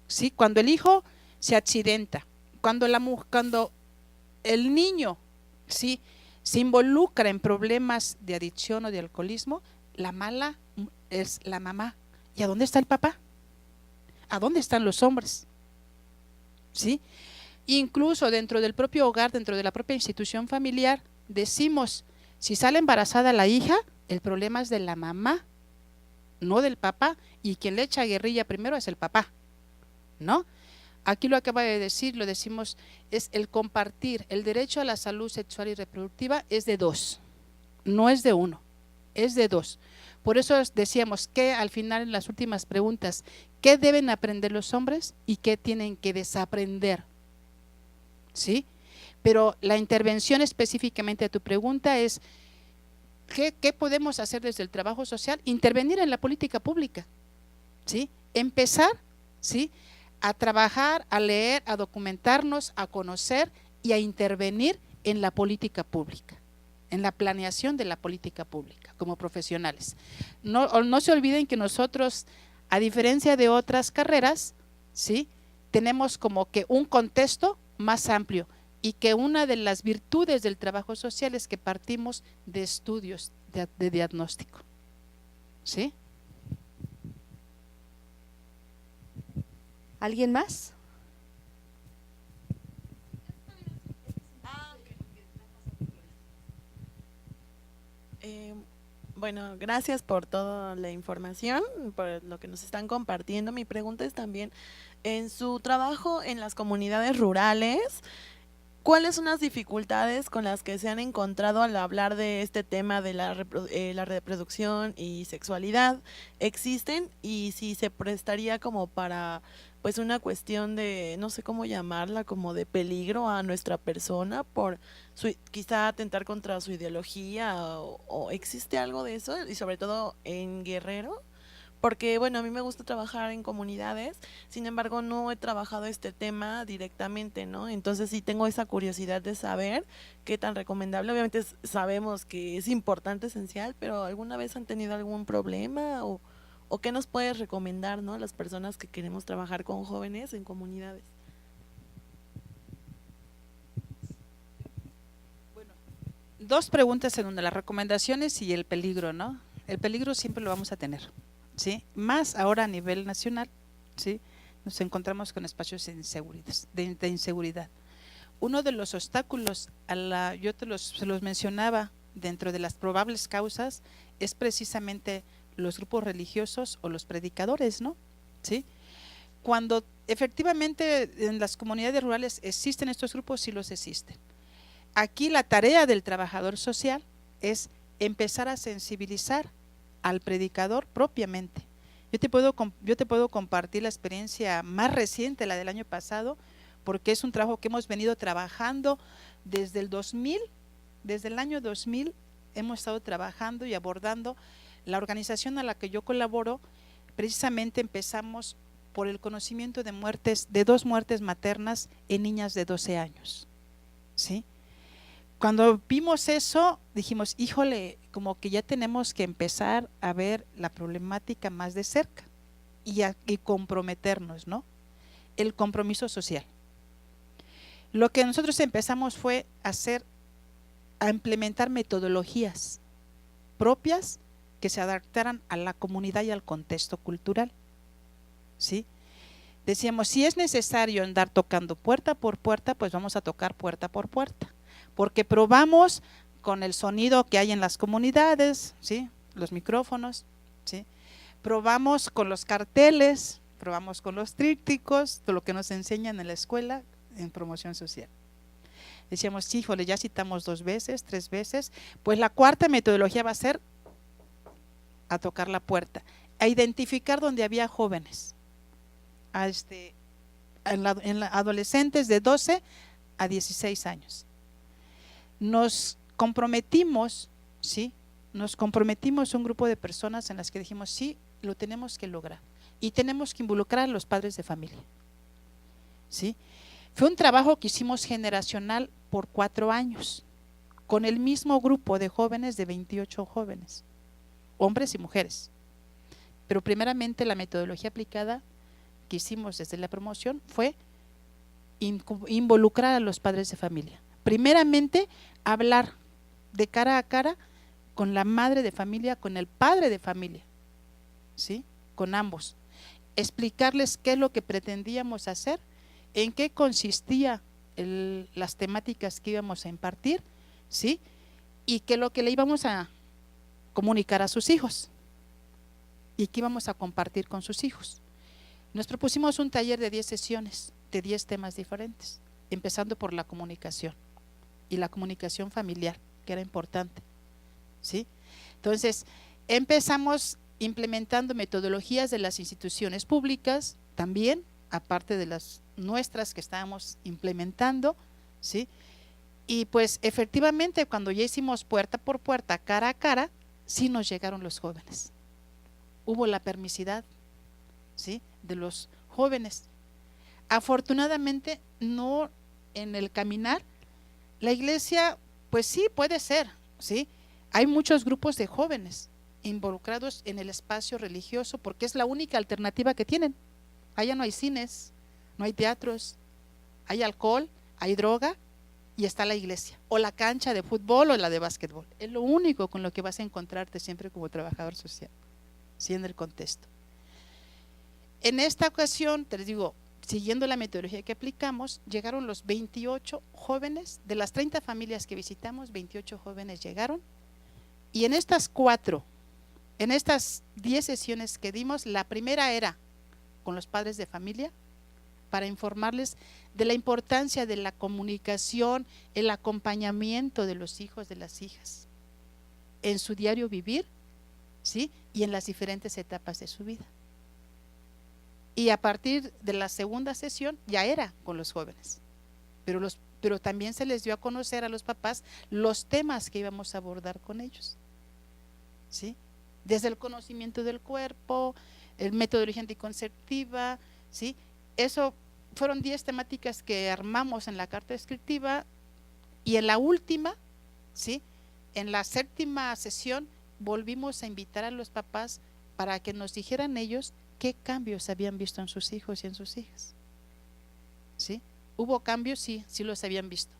¿sí? Cuando el hijo se accidenta, cuando el niño, ¿sí?, se involucra en problemas de adicción o de alcoholismo, la mala es la mamá. ¿Y a dónde está el papá? ¿A dónde están los hombres? ¿Sí? Incluso dentro del propio hogar, dentro de la propia institución familiar, decimos, si sale embarazada la hija, el problema es de la mamá, no del papá, y quien le echa guerrilla primero es el papá, ¿no? Aquí lo acaba de decir, lo decimos, es el compartir, el derecho a la salud sexual y reproductiva es de dos, no es de uno, es de dos. Por eso decíamos que al final en las últimas preguntas, ¿qué deben aprender los hombres y qué tienen que desaprender? ¿Sí? Pero la intervención específicamente a tu pregunta es, ¿qué podemos hacer desde el trabajo social? Intervenir en la política pública, ¿sí? Empezar, ¿sí?, a trabajar, a leer, a documentarnos, a conocer y a intervenir en la política pública, en la planeación de la política pública como profesionales. No se olviden que nosotros, a diferencia de otras carreras, ¿sí?, tenemos como que un contexto más amplio y que una de las virtudes del trabajo social es que partimos de estudios de diagnóstico, ¿sí? ¿Alguien más? Bueno, gracias por toda la información, por lo que nos están compartiendo. Mi pregunta es también, en su trabajo en las comunidades rurales, ¿cuáles son las dificultades con las que se han encontrado al hablar de este tema de la reproducción y sexualidad? ¿Existen? Y si se prestaría como para, pues, una cuestión de, no sé cómo llamarla, como de peligro a nuestra persona por quizá atentar contra su ideología o existe algo de eso, y sobre todo en Guerrero. Porque, bueno, a mí me gusta trabajar en comunidades, sin embargo, no he trabajado este tema directamente, ¿no? Entonces sí tengo esa curiosidad de saber qué tan recomendable. Obviamente sabemos que es importante, esencial, pero ¿alguna vez han tenido algún problema o qué nos puedes recomendar, ¿no? A las personas que queremos trabajar con jóvenes en comunidades. Dos preguntas en una, las recomendaciones y el peligro, ¿no? El peligro siempre lo vamos a tener, ¿sí? Más ahora a nivel nacional, ¿sí? Nos encontramos con espacios de inseguridad. Uno de los obstáculos, yo se los mencionaba dentro de las probables causas, es precisamente los grupos religiosos o los predicadores, ¿no? ¿Sí? Cuando efectivamente en las comunidades rurales existen estos grupos, sí los existen. Aquí la tarea del trabajador social es empezar a sensibilizar al predicador propiamente. Yo te puedo compartir la experiencia más reciente, la del año pasado, porque es un trabajo que hemos venido trabajando desde el 2000, desde el año 2000 hemos estado trabajando y abordando. La organización a la que yo colaboro, precisamente empezamos por el conocimiento de 2 muertes maternas en niñas de 12 años, ¿sí? Cuando vimos eso, dijimos, híjole, como que ya tenemos que empezar a ver la problemática más de cerca y comprometernos, ¿no? El compromiso social. Lo que nosotros empezamos fue a implementar metodologías propias que se adaptaran a la comunidad y al contexto cultural, ¿sí? Decíamos, si es necesario andar tocando puerta por puerta, pues vamos a tocar puerta por puerta, porque probamos con el sonido que hay en las comunidades, ¿sí? Los micrófonos, ¿sí? Probamos con los carteles, probamos con los trípticos, todo lo que nos enseñan en la escuela en promoción social. Decíamos, híjole, ya citamos 2 veces, 3 veces, pues la cuarta metodología va a ser a tocar la puerta, a identificar donde había jóvenes, en adolescentes de 12 a 16 años. Nos comprometimos, ¿sí? Nos comprometimos un grupo de personas en las que dijimos, sí, lo tenemos que lograr y tenemos que involucrar a los padres de familia, ¿sí? Fue un trabajo que hicimos generacional por 4 años, con el mismo grupo de jóvenes, de 28 jóvenes, hombres y mujeres. Pero primeramente la metodología aplicada que hicimos desde la promoción fue involucrar a los padres de familia. Primeramente, hablar de cara a cara con la madre de familia, con el padre de familia, ¿sí? Con ambos. Explicarles qué es lo que pretendíamos hacer, en qué consistía las temáticas que íbamos a impartir, ¿sí? Y qué es lo que le íbamos a comunicar a sus hijos y qué íbamos a compartir con sus hijos. Nos propusimos un taller de 10 sesiones, de 10 temas diferentes, empezando por la comunicación y la comunicación familiar, que era importante, ¿sí? Entonces, empezamos implementando metodologías de las instituciones públicas, también, aparte de las nuestras que estábamos implementando, ¿sí? Y pues efectivamente cuando ya hicimos puerta por puerta, cara a cara, sí nos llegaron los jóvenes. Hubo la permisidad, ¿sí? De los jóvenes. Afortunadamente no en el caminar, la iglesia pues sí puede ser, ¿sí? Hay muchos grupos de jóvenes involucrados en el espacio religioso porque es la única alternativa que tienen. Allá no hay cines, no hay teatros, hay alcohol, hay droga y está la iglesia o la cancha de fútbol o la de básquetbol. Es lo único con lo que vas a encontrarte siempre como trabajador social, ¿sí? En el contexto. En esta ocasión, te digo, siguiendo la metodología que aplicamos, llegaron los 28 jóvenes, de las 30 familias que visitamos, 28 jóvenes llegaron Y en estas 10 sesiones que dimos, la primera era con los padres de familia, para informarles de la importancia de la comunicación, el acompañamiento de los hijos, de las hijas, en su diario vivir, ¿sí? Y en las diferentes etapas de su vida. Y a partir de la segunda sesión ya era con los jóvenes, pero también se les dio a conocer a los papás los temas que íbamos a abordar con ellos, ¿sí? Desde el conocimiento del cuerpo, el metodología anticonceptiva, ¿sí? Eso fueron 10 temáticas que armamos en la carta descriptiva, y en la última, ¿sí? En la 7ª sesión volvimos a invitar a los papás para que nos dijeran ellos qué cambios habían visto en sus hijos y en sus hijas, ¿sí? ¿Hubo cambios? Sí, sí los habían visto.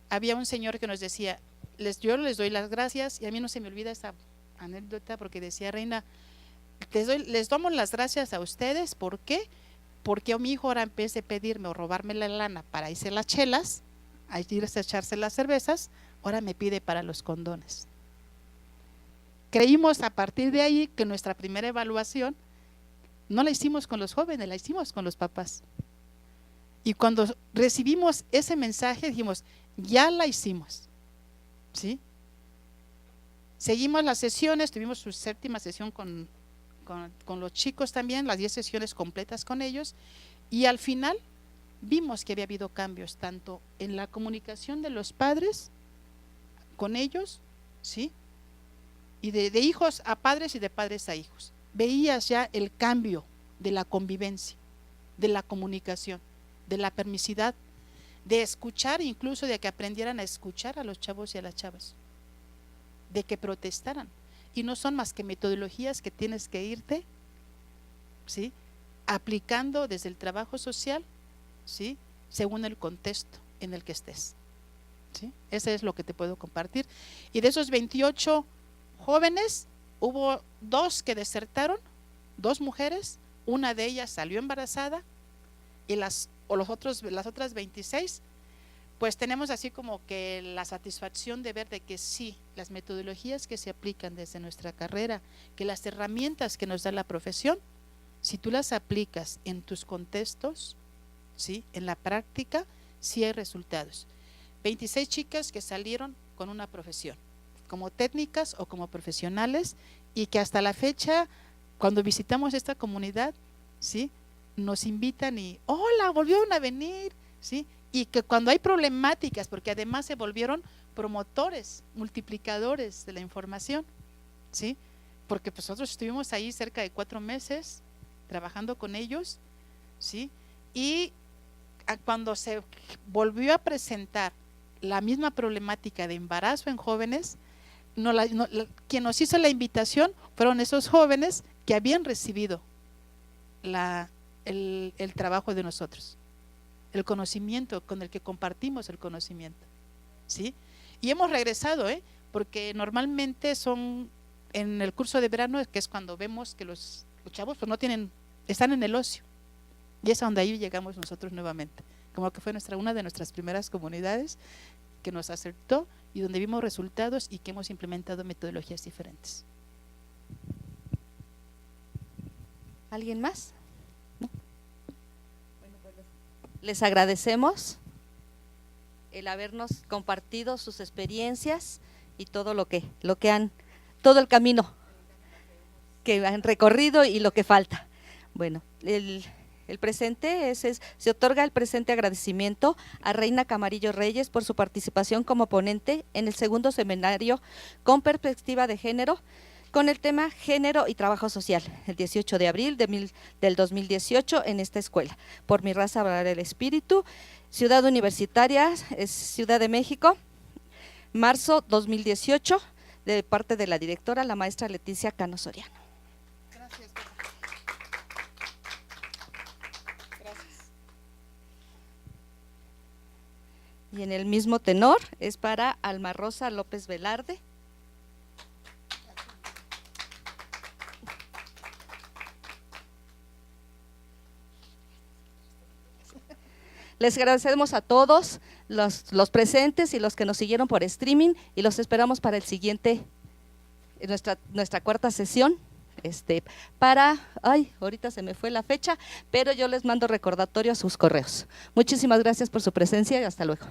Había un señor que nos decía, yo les doy las gracias, y a mí no se me olvida esa anécdota, porque decía: Reina, les damos las gracias a ustedes. ¿Por qué? Porque a mi hijo ahora, en vez de pedirme o robarme la lana para irse las chelas, a irse a echarse las cervezas, ahora me pide para los condones. Creímos a partir de ahí que nuestra primera evaluación no la hicimos con los jóvenes, la hicimos con los papás. Y cuando recibimos ese mensaje dijimos: ya la hicimos, ¿sí? Seguimos las sesiones, tuvimos su 7ª sesión con los chicos también, las 10 sesiones completas con ellos, y al final vimos que había habido cambios tanto en la comunicación de los padres con ellos, ¿sí? Y de hijos a padres y de padres a hijos. Veías ya el cambio de la convivencia, de la comunicación, de la permisividad, de escuchar, incluso de que aprendieran a escuchar a los chavos y a las chavas, de que protestaran. Y no son más que metodologías que tienes que irte, ¿sí?, aplicando desde el trabajo social, ¿sí?, según el contexto en el que estés, ¿sí? Eso es lo que te puedo compartir. Y de esos 28 jóvenes, hubo 2 que desertaron, 2 mujeres, una de ellas salió embarazada, y las otras 26, pues tenemos así como que la satisfacción de ver de que sí, las metodologías que se aplican desde nuestra carrera, que las herramientas que nos da la profesión, si tú las aplicas en tus contextos, ¿sí?, en la práctica, sí hay resultados. 26 chicas que salieron con una profesión, como técnicas o como profesionales, y que hasta la fecha, cuando visitamos esta comunidad, ¿sí?, nos invitan y hola, volvieron a venir, ¿sí? Y que cuando hay problemáticas, porque además se volvieron promotores, multiplicadores de la información, ¿sí? Porque pues nosotros estuvimos ahí cerca de 4 meses trabajando con ellos, ¿sí? Y cuando se volvió a presentar la misma problemática de embarazo en jóvenes, quien nos hizo la invitación fueron esos jóvenes que habían recibido el trabajo de nosotros, el conocimiento con el que compartimos el conocimiento, ¿sí? Y hemos regresado, porque normalmente son en el curso de verano, que es cuando vemos que los chavos pues están en el ocio, y es a donde ahí llegamos nosotros nuevamente, como que fue una de nuestras primeras comunidades que nos aceptó y donde vimos resultados y que hemos implementado metodologías diferentes. ¿Alguien más? ¿No? Bueno, pues les agradecemos el habernos compartido sus experiencias y todo todo el camino que han recorrido y lo que falta. Bueno, el presente se otorga el presente agradecimiento a Reina Camarillo Reyes por su participación como ponente en el segundo seminario con perspectiva de género, con el tema Género y Trabajo Social, el 18 de abril del 2018 en esta escuela. Por mi raza hablará el espíritu, Ciudad Universitaria, Ciudad de México, marzo 2018, de parte de la directora, la maestra Leticia Cano Soriano. Gracias. Y en el mismo tenor es para Alma Rosa López Velarde. Les agradecemos a todos los presentes y los que nos siguieron por streaming y los esperamos para el siguiente nuestra cuarta sesión. Ahorita se me fue la fecha, pero yo les mando recordatorio a sus correos. Muchísimas gracias por su presencia y hasta luego.